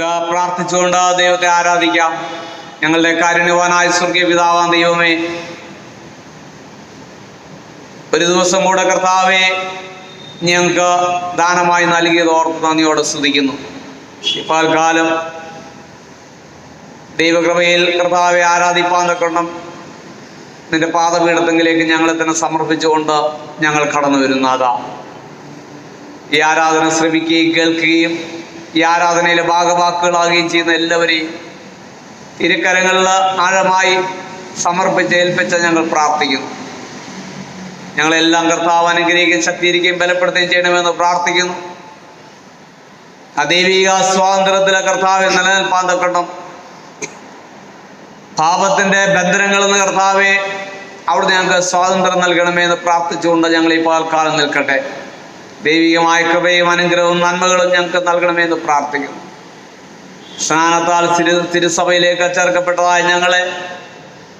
നമുക്ക് പ്രാർത്ഥിച്ചുകൊണ്ട് ദൈവത്തെ ആരാധിക്കാം. ഞങ്ങളുടെ കാരുണ്യവാനായ സ്വർഗീയ പിതാവാം ദൈവമേ, ഒരു ദിവസം കൂടെ കർത്താവെ ഞങ്ങൾക്ക് ദാനമായി നൽകിയത് ഓർത്ത് നന്ദിയോടെ സ്തുതിക്കുന്നു. ഇപ്പോൾ കാലം ദൈവകൃപയിൽ കർത്താവെ ആരാധിപ്പാൻ തക്കണം നിന്റെ പാദപീഠത്തെങ്കിലേക്ക് ഞങ്ങളെ തന്നെ സമർപ്പിച്ചുകൊണ്ട് ഞങ്ങൾ കടന്നു വരുന്നതാ. ഈ ആരാധന ശ്രമിക്കുകയും കേൾക്കുകയും ഈ ആരാധനയിലെ ഭാഗവാക്കുകളാകുകയും ചെയ്യുന്ന എല്ലാവരെയും തിരുക്കരങ്ങളിൽ ആഴമായി സമർപ്പിച്ച് ഏൽപ്പിച്ച് ഞങ്ങൾ പ്രാർത്ഥിക്കുന്നു. ഞങ്ങളെല്ലാം കർത്താവ് അനുഗ്രഹിക്കുകയും ശക്തീകരിക്കുകയും ബലപ്പെടുത്തുകയും ചെയ്യണമെന്ന് പ്രാർത്ഥിക്കുന്നു. ആ ദൈവിക സ്വാതന്ത്ര്യത്തിലെ കർത്താവെ നിലനിൽപ്പാൻ തക്കണം പാപത്തിന്റെ ബന്ധനങ്ങളിൽ നിന്ന് കർത്താവെ അവിടുന്ന് ഞങ്ങൾക്ക് സ്വാതന്ത്ര്യം നൽകണമെന്ന് പ്രാർത്ഥിച്ചുകൊണ്ട് ഞങ്ങൾ ഈ പകൽക്കാലം നിൽക്കട്ടെ. ദൈവികമായ കൃപയും അനുഗ്രഹവും നന്മകളും ഞങ്ങൾക്ക് നൽകണമെന്ന് പ്രാർത്ഥിക്കുന്നു. സ്നാനത്താൽ തിരുസഭയിലേക്ക് ചേർക്കപ്പെട്ടതായ ഞങ്ങളെ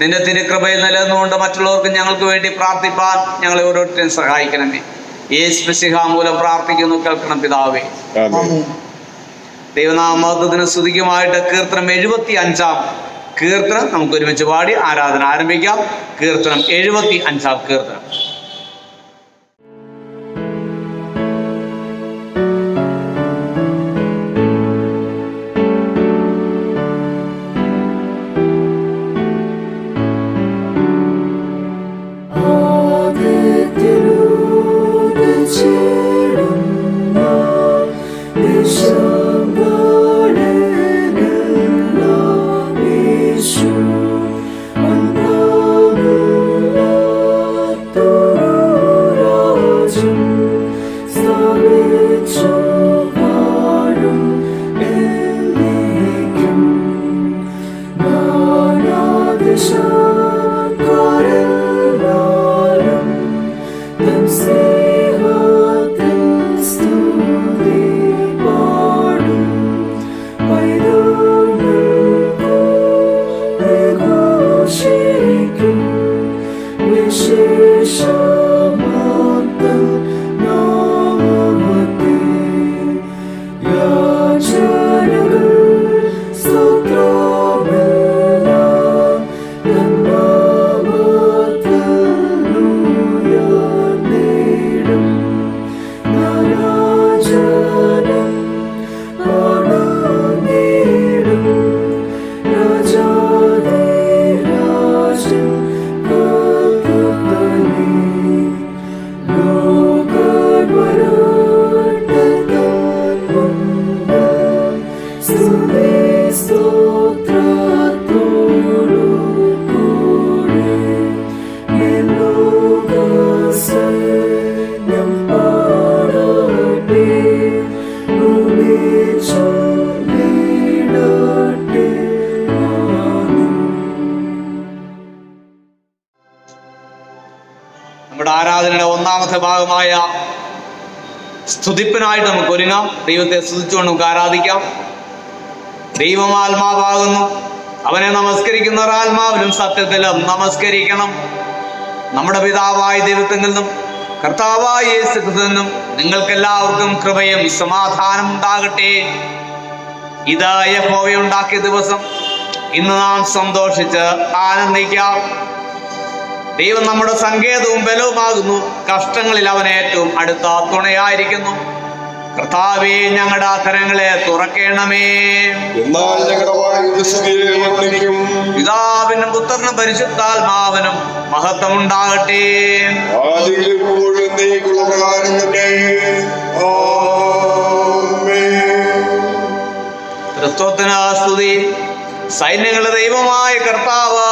നിന്റെ തിരുകൃപയിൽ നിലനിന്നുകൊണ്ട് മറ്റുള്ളവർക്ക് ഞങ്ങൾക്ക് വേണ്ടി പ്രാർത്ഥിപ്പാൻ ഞങ്ങളെ ഓരോരുത്തരെയും സഹായിക്കണമേ. യേശു മിശിഹാ മൂലം പ്രാർത്ഥിക്കുന്നു, കേൾക്കണം പിതാവേ. ദൈവനാമത്തിന് സ്തുതിക്കുമായിട്ട് കീർത്തനം 75 കീർത്തനം നമുക്ക് ഒരുമിച്ച് പാടി ആരാധന ആരംഭിക്കാം. കീർത്തനം 75 കീർത്തനം. നമ്മുടെ ആരാധനയുടെ ഒന്നാമത്തെ ഭാഗമായ സ്തുതിപ്പിനായിട്ട് നമുക്ക് ഒരുങ്ങാം. ദൈവത്തെ സ്തുതിച്ചുകൊണ്ട് നമുക്ക് ആരാധിക്കാം. ദൈവം ആത്മാവാകുന്നു, അവനെ നമസ്കരിക്കുന്നവർ ആത്മാവിലും സത്യത്തിലും നമസ്കരിക്കണം. നമ്മുടെ പിതാവായ ദൈവത്തിൽ നിന്നും കർത്താവായ യേശുക്രിസ്തുവിൽ നിന്നും നിങ്ങൾക്കെല്ലാവർക്കും കൃപയും സമാധാനം ഉണ്ടാകട്ടെ. ഇത് യഹോവയുണ്ടാക്കിയ ദിവസം, ഇന്ന് നാം സന്തോഷിച്ച് ആനന്ദിക്കാം. ദൈവം നമ്മുടെ സങ്കേതവും ബലവുമാകുന്നു, കഷ്ടങ്ങളിൽ അവൻ ഏറ്റവും അടുത്ത തുണയായിരിക്കുന്നു. കർത്താവേ, ഞങ്ങളുടെ അധരങ്ങളെ തുറക്കണമേ. പിതാവിനും പുത്രനും പരിശുദ്ധാത്മാവിനും മഹത്വം ഉണ്ടാകട്ടെ. ക്രിസ്തുവിന് സ്തുതി. സൈന്യങ്ങളുടെ ദൈവമായ കർത്താവ്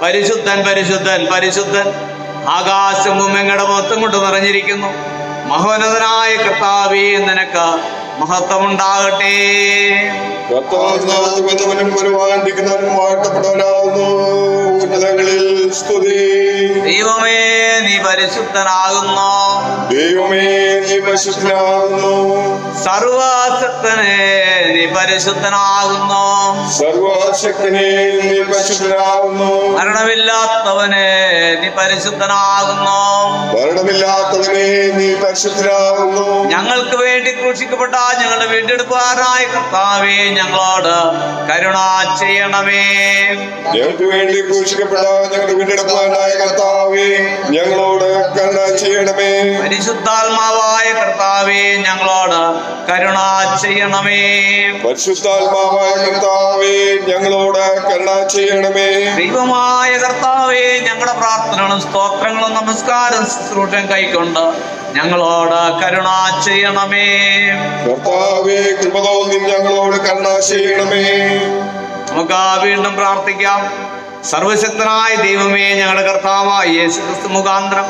പരിശുദ്ധൻ പരിശുദ്ധൻ പരിശുദ്ധൻ. ആകാശവും എങ്ങടെ മൊത്തം കൊണ്ട് നിറഞ്ഞിരിക്കുന്നു. മഹോന്നതനായ കർത്താവേ, നിനക്ക് മഹത്വമുണ്ടാകട്ടെ. വാഴ്ത്തപ്പെട്ടവനാകുന്നു. ഉന്നതങ്ങളിൽ സ്തുതി. ദൈവമേ നീ പരിശുദ്ധനാകുന്നു. ദൈവമേ നീ പരിശുദ്ധനാകുന്നു. സർവശക്തനെ നീ പരിശുദ്ധനാകുന്നു. സർവശക്തനെ നീ പരിശുദ്ധനാകുന്നു. മരണമില്ലാത്തവനെ നീ പരിശുദ്ധനാകുന്നു. മരണമില്ലാത്തവനെ നീ പരിശുദ്ധനാകുന്നു. ഞങ്ങൾക്ക് വേണ്ടി ക്രൂശിക്കപ്പെട്ട ഞങ്ങളുടെ വീണ്ടെടുപ്പുകാരനായ കർത്താവേ, ഞങ്ങളോട് കരുണ ചെയ്യണമേ. ഞങ്ങൾക്ക് വേണ്ടി ക്രൂശിക്കപ്പെട്ട ഞങ്ങളുടെ വീണ്ടെടുപ്പുകാരനായ കർത്താവേ, ഞങ്ങളോട് കരുണ ചെയ്യണമേ. പരിശുദ്ധാത്മാവായ കർത്താവേ, ഞങ്ങളോട് കരുണ ചെയ്യണമേ. പരിശുദ്ധാത്മാവായ കർത്താവേ, ഞങ്ങളോട് കരുണ ചെയ്യണമേ. ദൈവമായ കർത്താവേ, ഞങ്ങളുടെ പ്രാർത്ഥനകളും സ്തോത്രങ്ങളും നമസ്കാരം ശുശ്രൂഷയും കൈക്കൊണ്ട് ഞങ്ങളോട് കരുണ ചെയ്യണമേ. കർത്താവേ, കൃപ തോന്നി ഞങ്ങളോട് കരുണ ചെയ്യണമേ. നമുക്ക് വീണ്ടും പ്രാർത്ഥിക്കാം. സർവശക്തനായ ദൈവമേ, ഞങ്ങളുടെ കർത്താവായ യേശുക്രിസ്തു മുഖാന്തരം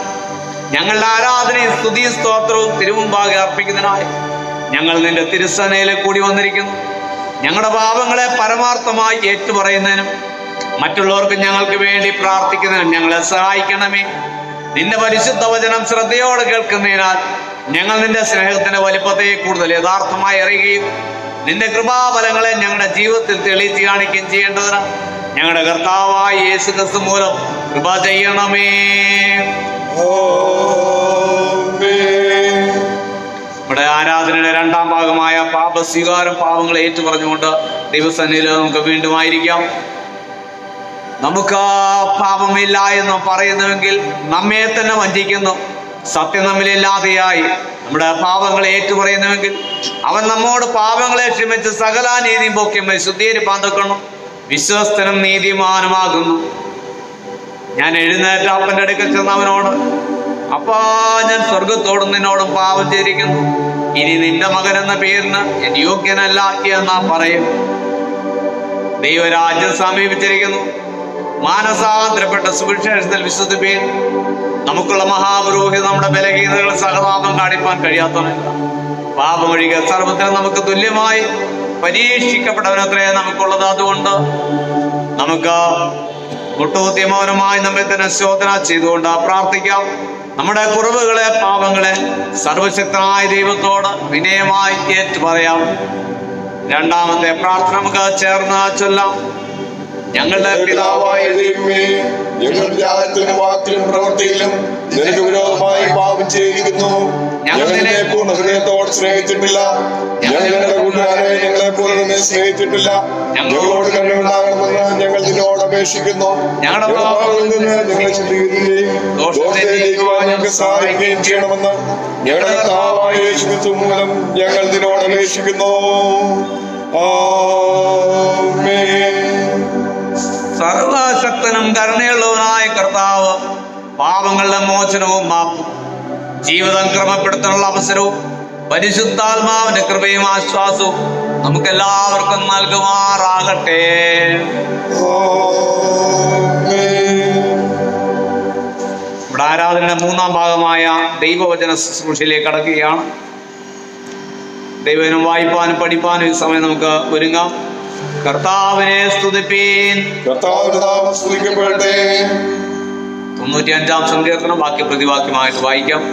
ഞങ്ങളുടെ ആരാധനയും സ്തുതിയും സ്തോത്രവും തിരുമുമ്പാകെ അർപ്പിക്കുന്നതിനായി ഞങ്ങൾ നിന്റെ തിരുസനയിൽ കൂടി വന്നിരിക്കുന്നു. ഞങ്ങളുടെ പാപങ്ങളെ പരമാർത്ഥമായി ഏറ്റുപറയുന്നതിനും മറ്റുള്ളവർക്ക് ഞങ്ങൾക്ക് വേണ്ടി പ്രാർത്ഥിക്കുന്നതിനും ഞങ്ങളെ സഹായിക്കണമേ. നിന്റെ പരിശുദ്ധ വചനം ശ്രദ്ധയോടെ കേൾക്കുന്നതിനാൽ ഞങ്ങൾ നിന്റെ സ്നേഹത്തിന്റെ വലിപ്പത്തെ കൂടുതൽ യഥാർത്ഥമായി അറിയുകയും നിന്റെ കൃപാഫലങ്ങളെ ഞങ്ങളുടെ ജീവിതത്തിൽ തെളിയിച്ച് കാണിക്കുകയും ചെയ്യേണ്ടതിന് ഞങ്ങളുടെ കർത്താവായ യേശുക്രിസ്തു മൂലം കൃപ ചെയ്യണമേ. നമ്മുടെ ആരാധനയുടെ രണ്ടാം ഭാഗമായ പാപസ്വീകാരം, പാപങ്ങളെ ഏറ്റുപറഞ്ഞുകൊണ്ട് ദൈവസന്നിധിയിൽ നമുക്ക് വീണ്ടും ആയിരിക്കാം. നമുക്ക് പാപമില്ല എന്ന് പറയുന്നുവെങ്കിൽ നമ്മെ തന്നെ വഞ്ചിക്കുന്നു. സത്യം നമ്മളില്ലാതെയായി നമ്മുടെ പാപങ്ങളെ ഏറ്റുപറയുന്നുവെങ്കിൽ അവൻ നമ്മോട് പാപങ്ങളെ ക്ഷമിച്ച് സകല നീതിയും പൊക്കി ശുദ്ധീകരിപ്പാൻ തക്കണം. വിശ്വസ്തനും നീതിമാനുമാകുന്നു. ഞാൻ എഴുന്നേറ്റ അപ്പൻ്റെ അടുക്കൽ ചെന്ന് അവനോട്, അപ്പാ, ഞാൻ സ്വർഗത്തോടും നിന്നോടും പാപം ചെയ്തിരിക്കുന്നു. ഇനി നിന്റെ മകൻ എന്ന പേരിന് ഞാൻ യോഗ്യനല്ല എന്നാ പറയും. ദൈവരാജ്യം സമീപിച്ചിരിക്കുന്നു. മാനസാന്തരപ്പെട്ട സുവിശേഷത്തിൽ വിശ്വസിപ്പീൻ. നമുക്കുള്ള മഹാപുരോഹിതൻ നമ്മുടെ ബലഹീനതകൾ സഹതാപം കാണിപ്പാൻ കഴിയാത്തവനല്ല. പാപമൊഴികെ സർവ്വത്തിനും നമുക്ക് തുല്യമായി പരീക്ഷിക്കപ്പെട്ടവനത്രേ നമുക്കുള്ളത്. അതുകൊണ്ട് നമുക്ക് മുട്ടുകുത്തിയമൗനമായി നമ്മെ തന്നെ ശോധന ചെയ്തുകൊണ്ട് പ്രാർത്ഥിക്കാം. നമ്മുടെ കുറവുകളെ, പാപങ്ങളെ സർവശക്തനായ ദൈവത്തോട് വിനയമായി ഏറ്റു പറയാം. രണ്ടാമത്തെ പ്രാർത്ഥന നമുക്ക് ചേർന്ന് ചൊല്ലാം. ഞങ്ങളുടെ പിതാവായ ദൈവമേ, ഞങ്ങൾ ധ്യാനത്തിലും വാക്കിലും പ്രവൃത്തിയിലും നിനക്ക് വിരോധമായി പാപം ചെയ്തിരിക്കുന്നു. ഞങ്ങൾ നിന്നെ പൂർണ്ണ ഹൃദയത്തോട് സ്നേഹിച്ചിട്ടില്ല. ഞങ്ങളുടെ കൂട്ടുകാരെ ഞങ്ങളെ പോലെ തന്നെ സ്നേഹിച്ചിട്ടില്ല. ഞങ്ങളോട് കരുണയുണ്ടാകണമെന്ന് ഞങ്ങൾ നിന്നോട് അപേക്ഷിക്കുന്നു. ഞങ്ങളുടെ പാപങ്ങളിൽ നിന്ന് ഞങ്ങളെ ശുദ്ധീകരിക്കുകയും ദോഷത്തിലേക്ക് ഞങ്ങൾക്ക് സഹായിക്കുകയും ചെയ്യണമെന്ന് ഞങ്ങളുടെ കർത്താവായ യേശുക്രിസ്തു മൂലം ഞങ്ങൾ നിന്നോട് അപേക്ഷിക്കുന്നു. ആമേൻ. സർവശക്തനും കരുണയുള്ളവനായ കർത്താവ് പാപങ്ങളുടെ മോചനവും മാപ്പും ജീവിതം ക്രമപ്പെടുത്താനുള്ള അവസരവും പരിശുദ്ധാത്മാവിന്റെ കൃപയും ആശ്വാസവും നമുക്കെല്ലാവർക്കും നൽകുമാറാകട്ടെ. ഇവിടെ ആരാധനയുടെ മൂന്നാം ഭാഗമായ ദൈവവചന ശുശ്രൂഷയിലേക്ക് കടക്കുകയാണ്. ദൈവവചനം വായിപ്പാനും പഠിപ്പാനും ഈ സമയം നമുക്ക് ഒരുങ്ങാം. കർത്താവിനെ സ്തുതിപ്പീൻ. കർത്താവിന്റെ നാമം സ്തുതിക്കപ്പെടട്ടെ. 95-ാം സങ്കീർത്തനം വാക്യപ്രതിവാക്യമായിട്ട് വായിക്കാം.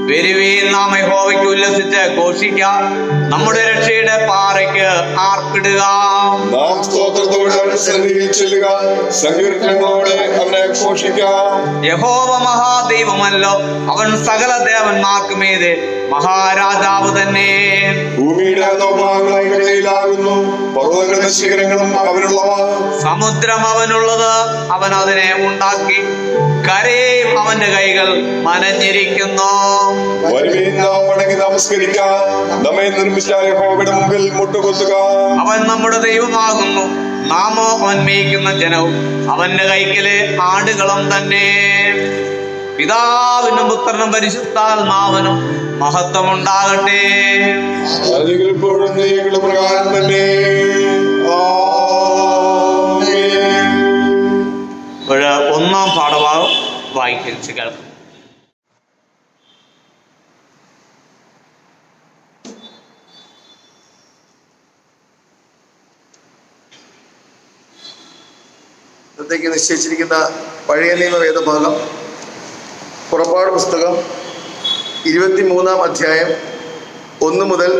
വരുവീൻ, നാം യഹോവയ്ക്ക് ഉല്ലസിച്ച് ഘോഷിക്കാം. നമ്മുടെ രക്ഷയുടെ പാറയ്ക്ക് ആർപ്പിടുക. നാം സ്തോത്രത്തോടെ അവന്റെ സന്നിധിയിൽ ചെല്ലുക. സങ്കീർത്തനങ്ങളോടെ അവനെ ഘോഷിക്കാം. യഹോവ മഹാദൈവമല്ലോ, അവൻ സകല ദേവന്മാർക്ക് മീതെ മഹാരാജാവ് തന്നെ. ഭൂമിയുടെ അധോഭാഗങ്ങൾ അവന്റെ കയ്യിലാകുന്നു. പർവ്വതങ്ങളുടെ ശിഖരങ്ങളും അവനുള്ളവ. സമുദ്രം അവനുള്ളത്, അവൻ അതിനെ ഉണ്ടാക്കി. കരയും അവന്റെ കൈകൾ മനഞ്ഞിരിക്കുന്നു. വരുവീൻ, നാം വണങ്ങി നമസ്കരിക്കാം. നമ്മെ നിർമ്മിച്ച യഹോവയുടെ മുമ്പിൽ മുട്ടുകുത്തുക. അവൻ നമ്മുടെ ദൈവമാകുന്നു, നാമോ അവൻ മേയ്ക്കുന്ന ജനവും അവന്റെ കൈക്കലെ ആടുകളും തന്നെ. പിതാവിനും പുത്രനും പരിശുദ്ധാത്മാവിനും മഹത്വമുണ്ടാകട്ടെ. ഇപ്പോഴും നീകളുടെ പ്രകാരം തന്നെ. ഒന്നാം പാഠഭാഗം വായിച്ചു കേൾക്കും. ഇന്നത്തേക്ക് നിശ്ചയിച്ചിരിക്കുന്ന പഴയ നിയമ വേദഭാഗം പുറപ്പാട് പുസ്തകം 23-ാം അധ്യായം 1 മുതൽ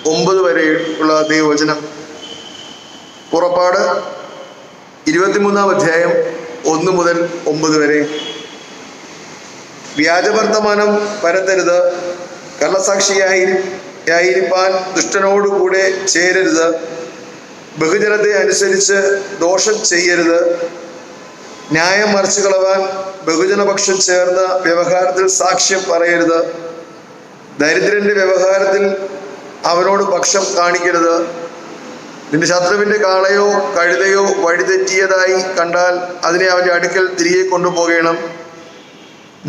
9 വരെയുള്ള ദൈവവചനം. പുറപ്പാട് 23-ാം അധ്യായം 1 മുതൽ 9 വരെ. വ്യാജവർത്തമാനം പരത്തരുത്, കള്ളസാക്ഷിയായിരിക്കാൻ ദുഷ്ടനോടുകൂടെ ചേരരുത്, ബഹുജനത്തെ അനുസരിച്ച് ദോഷം ചെയ്യരുത്, ന്യായം മറിച്ചു കളവാൻ ബഹുജനപക്ഷം ചേർന്ന വ്യവഹാരത്തിൽ സാക്ഷ്യം പറയരുത്, ദരിദ്രന്റെ വ്യവഹാരത്തിൽ അവനോട് പക്ഷം കാണിക്കരുത്, നിന്റെ ശത്രുവിന്റെ കാളയോ കഴുതയോ വഴിതെറ്റിയതായി കണ്ടാൽ അതിനെ അവന്റെ അടുക്കൽ തിരികെ കൊണ്ടുപോകണം.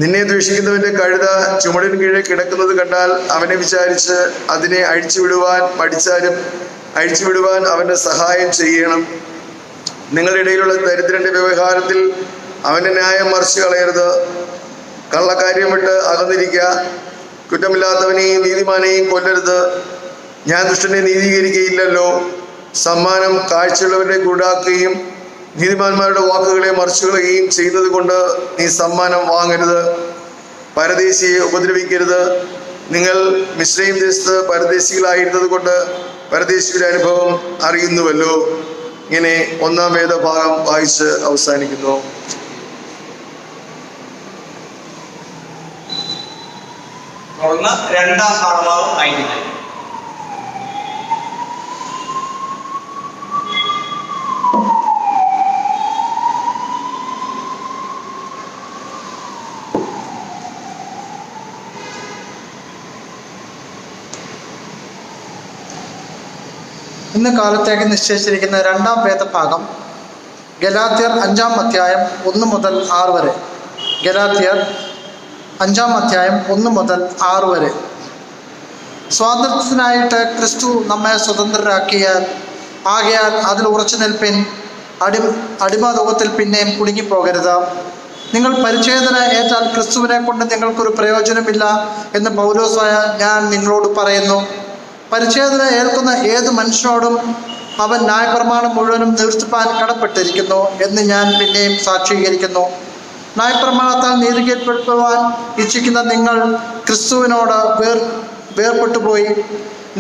നിന്നെ ദ്വേഷിക്കുന്നവന്റെ കഴുത ചുമടിന് കീഴെ കിടക്കുന്നത് കണ്ടാൽ അവനെ വിചാരിച്ച് അതിനെ അഴിച്ചുവിടുവാൻ മടിച്ചാലും അഴിച്ചുവിടുവാൻ അവന്റെ സഹായം ചെയ്യണം. നിങ്ങളുടെ ഇടയിലുള്ള ദരിദ്രന്റെ വ്യവഹാരത്തിൽ അവന്റെ ന്യായം മറിച്ചു കളയരുത്. കള്ളക്കാര്യം വിട്ട് അകന്നിരിക്കുക. കുറ്റമില്ലാത്തവനെയും നീതിമാനെയും കൊല്ലരുത്. ഞാൻ ദുഷ്ടനെ നീതീകരിക്കുകയില്ലല്ലോ. സമ്മാനം കാഴ്ചയുള്ളവരുടെ കൂടാക്കുകയും നീതിമാന്മാരുടെ വാക്കുകളെ മറിച്ചു കളയുകയും ചെയ്യുന്നത് കൊണ്ട് നീ സമ്മാനം വാങ്ങരുത്. പരദേശിയെ ഉപദ്രവിക്കരുത്. നിങ്ങൾ മിസ്രയീം ദേശത്ത് പരദേശികളായിരുന്നത് കൊണ്ട് പരദേശിയുടെ അനുഭവം അറിയുന്നുവല്ലോ. ഇങ്ങനെ 1-ാം വേദഭാഗം വായിച്ച് അവസാനിക്കുന്നു. തുടർന്ന് 2-ാം പാഠഭാഗം വായിക്കുന്നത്. ഇന്ന് കാലത്തേക്ക് നിശ്ചയിച്ചിരിക്കുന്ന 2-ാം വേദഭാഗം ഗലാത്യർ 5-ാം അധ്യായം 1 മുതൽ 6 വരെ. ഗലാത്യർ 5-ാം അധ്യായം 1 മുതൽ 6 വരെ. സ്വാതന്ത്ര്യത്തിനായിട്ട് ക്രിസ്തു നമ്മെ ആകയാൽ അതിൽ ഉറച്ചു നിൽപ്പിൻ. അടിമലോകത്തിൽ പിന്നെയും കുടുങ്ങിപ്പോകരുത്. നിങ്ങൾ പരിച്ഛേദന ഏറ്റാൽ ക്രിസ്തുവിനെ കൊണ്ട് നിങ്ങൾക്കൊരു പ്രയോജനമില്ല എന്ന് പൗലോസായ ഞാൻ നിങ്ങളോട് പറയുന്നു. പരിച്ഛേദന ഏൽക്കുന്ന ഏത് മനുഷ്യനോടും അവൻ ന്യായപ്രമാണം മുഴുവനും നിവർത്തിപ്പാൻ കടപ്പെട്ടിരിക്കുന്നു എന്ന് ഞാൻ പിന്നെയും സാക്ഷീകരിക്കുന്നു. ന്യായപ്രമാണത്താൽ നീതീകരിക്കപ്പെടുവാൻ ഇച്ഛിക്കുന്ന നിങ്ങൾ ക്രിസ്തുവിനോട് വേർപെട്ടുപോയി.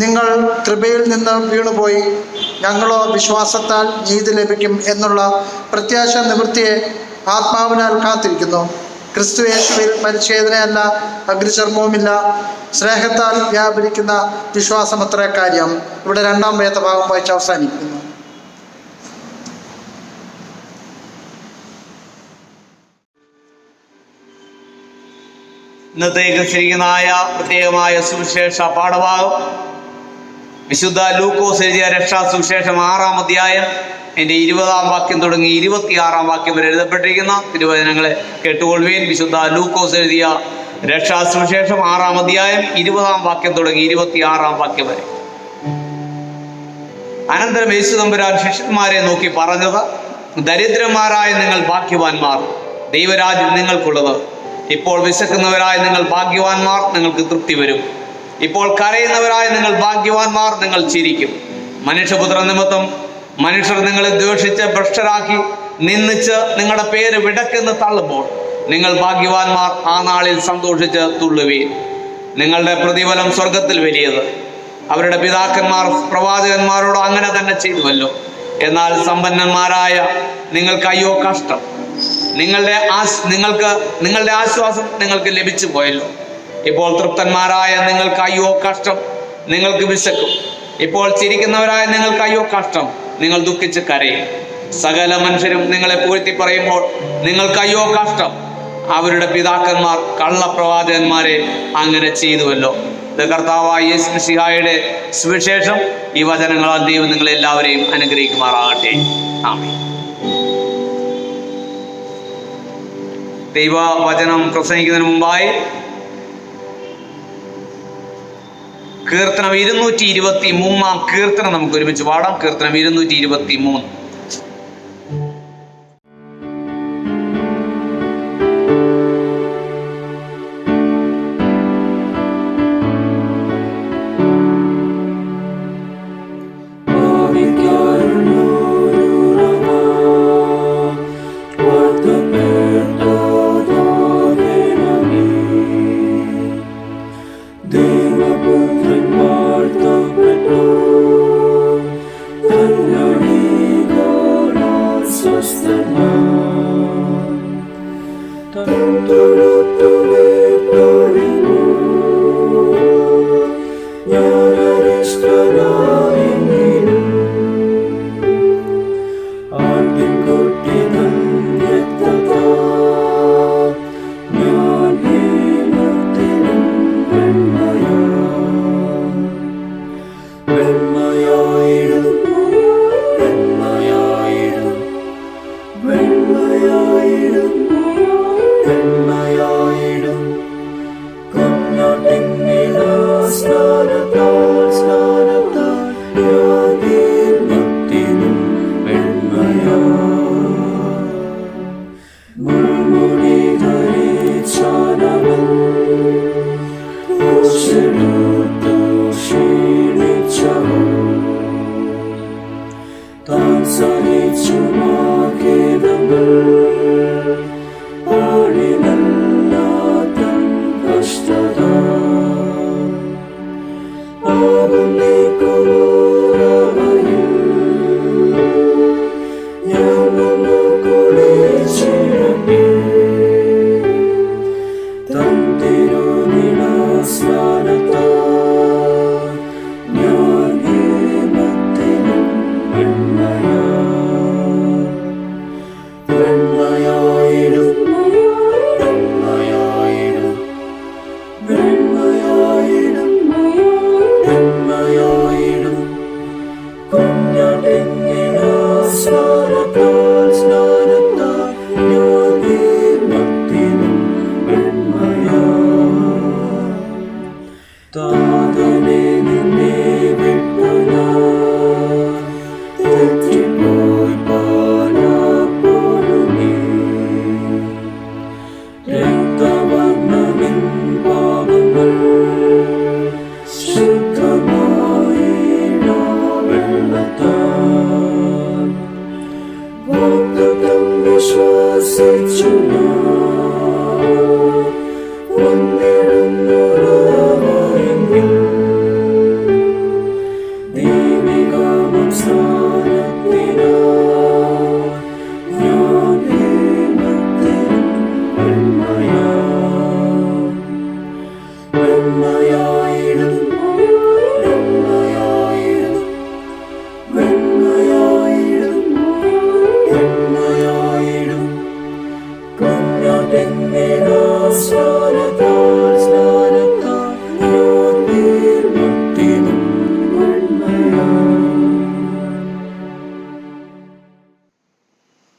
നിങ്ങൾ കൃപയിൽ നിന്ന് വീണുപോയി. ഞങ്ങളോ വിശ്വാസത്താൽ നീതി ലഭിക്കും എന്നുള്ള പ്രത്യാശ നിവൃത്തിയെ ആത്മാവിനാൽ കാത്തിരിക്കുന്നു. ക്രിസ്തു യേശുവിൽ പരിച്ഛേദനയല്ല, അഗ്നിചർമ്മവുമില്ല, സ്നേഹത്താൽ വ്യാപരിക്കുന്ന വിശ്വാസമത്ര കാര്യം. ഇവിടെ 2-ാം വേദഭാഗം വായിച്ച് അവസാനിക്കുന്നു. ഇന്നത്തേക്ക് ശരിക്കുന്നതായ പ്രത്യേകമായ സുവിശേഷ പാഠഭാഗം വിശുദ്ധ ലൂക്കോസ് എഴുതിയ രക്ഷാ സുവിശേഷം 6-ാം അധ്യായം എൻ്റെ 20-ാം വാക്യം തുടങ്ങി 26-ാം വാക്യം വരെ എഴുതപ്പെട്ടിരിക്കുന്ന തിരുവചനങ്ങളെ കേട്ടുകൊള്ളുവീൻ. വിശുദ്ധ ലൂക്കോസ് എഴുതിയ രക്ഷാ സുവിശേഷം 6-ാം അധ്യായം 20-ാം വാക്യം തുടങ്ങി 26-ാം വാക്യം വരെ. അനന്തരം യേശു തമ്പുരാൻ ശിഷ്യന്മാരെ നോക്കി പറഞ്ഞത്, ദരിദ്രന്മാരായ നിങ്ങൾ ഭാഗ്യവാന്മാർ, ദൈവരാജ്യം നിങ്ങൾക്കുള്ളത്. ഇപ്പോൾ വിശക്കുന്നവരായ നിങ്ങൾ ഭാഗ്യവാന്മാർ, നിങ്ങൾക്ക് തൃപ്തി വരും. ഇപ്പോൾ കരയുന്നവരായ നിങ്ങൾ ഭാഗ്യവാന്മാർ, നിങ്ങൾ ചിരിക്കും. മനുഷ്യപുത്ര നിമിത്തം മനുഷ്യർ നിങ്ങളെ ദ്വേഷിച്ച് ഭ്രഷ്ടരാക്കി നിന്ദിച്ച് നിങ്ങളുടെ പേര് വിടക്കെന്ന് തള്ളുമ്പോൾ നിങ്ങൾ ഭാഗ്യവാന്മാർ, ആ നാളിൽ സന്തോഷിച്ച് തുള്ളുവീൻ. നിങ്ങളുടെ പ്രതിഫലം സ്വർഗത്തിൽ വലിയത്. അവരുടെ പിതാക്കന്മാർ പ്രവാചകന്മാരോട് അങ്ങനെ തന്നെ ചെയ്തുവല്ലോ. എന്നാൽ സമ്പന്നന്മാരായ നിങ്ങൾക്ക് അയ്യോ കഷ്ടം, നിങ്ങളുടെ ആശ്വാസം നിങ്ങൾക്ക് ലഭിച്ചു പോയല്ലോ. ഇപ്പോൾ തൃപ്തന്മാരായ നിങ്ങൾക്ക് അയ്യോ കഷ്ടം, നിങ്ങൾക്ക് വിശക്കും. ഇപ്പോൾ ചിരിക്കുന്നവരായ നിങ്ങൾക്ക് അയ്യോ കഷ്ടം, നിങ്ങൾ ദുഃഖിച്ച് കരയും. സകല മനുഷ്യരും നിങ്ങളെ പുകഴ്ത്തി പറയുമ്പോൾ നിങ്ങൾക്ക് അയ്യോ കഷ്ടം, അവരുടെ പിതാക്കന്മാർ കള്ളപ്രവാചകന്മാരെ അങ്ങനെ ചെയ്തുവല്ലോ. ഇത് കർത്താവായ യേശു മിശിഹായുടെ സുവിശേഷം. ഈ വചനങ്ങളാൽ ദൈവം നിങ്ങളെല്ലാവരെയും അനുഗ്രഹിക്കുമാറാകട്ടെ. ആമേൻ. ദൈവവചനം പ്രസംഗിക്കുന്നതിന് മുമ്പായി കീർത്തനം 223-ാം കീർത്തനം നമുക്ക് ഒരുമിച്ച് പാടാം. കീർത്തനം 223.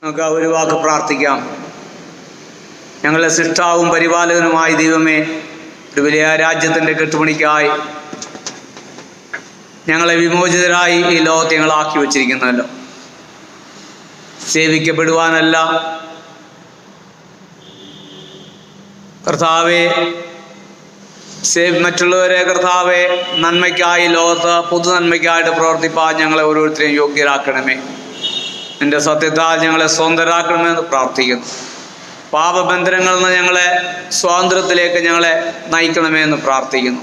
നമുക്ക് ഒരു വാക്ക് പ്രാർത്ഥിക്കാം. ഞങ്ങളുടെ സൃഷ്ടാവും പരിപാലകനുമായ ദൈവമേ, ഒരു വലിയ രാജ്യത്തിൻ്റെ കെട്ടുപണിക്കായി ഞങ്ങളെ വിമോചിതരായി ഈ ലോകത്തെ ഞങ്ങളാക്കി വച്ചിരിക്കുന്നല്ലോ. സേവിക്കപ്പെടുവാനല്ല കർത്താവെ, മറ്റുള്ളവരെ കർത്താവെ നന്മയ്ക്കായി ലോകത്ത് പൊതു നന്മയ്ക്കായിട്ട് പ്രവർത്തിപ്പാൻ ഞങ്ങളെ ഓരോരുത്തരെയും യോഗ്യരാക്കണമേ. നിന്റെ സത്യത്താൽ ഞങ്ങളെ സ്വതന്ത്രരാക്കണമെന്ന് പ്രാർത്ഥിക്കുന്നു. പാപബന്ധനങ്ങളിൽ നിന്ന് ഞങ്ങളെ സ്വാതന്ത്ര്യത്തിലേക്ക് ഞങ്ങളെ നയിക്കണമേ എന്ന് പ്രാർത്ഥിക്കുന്നു.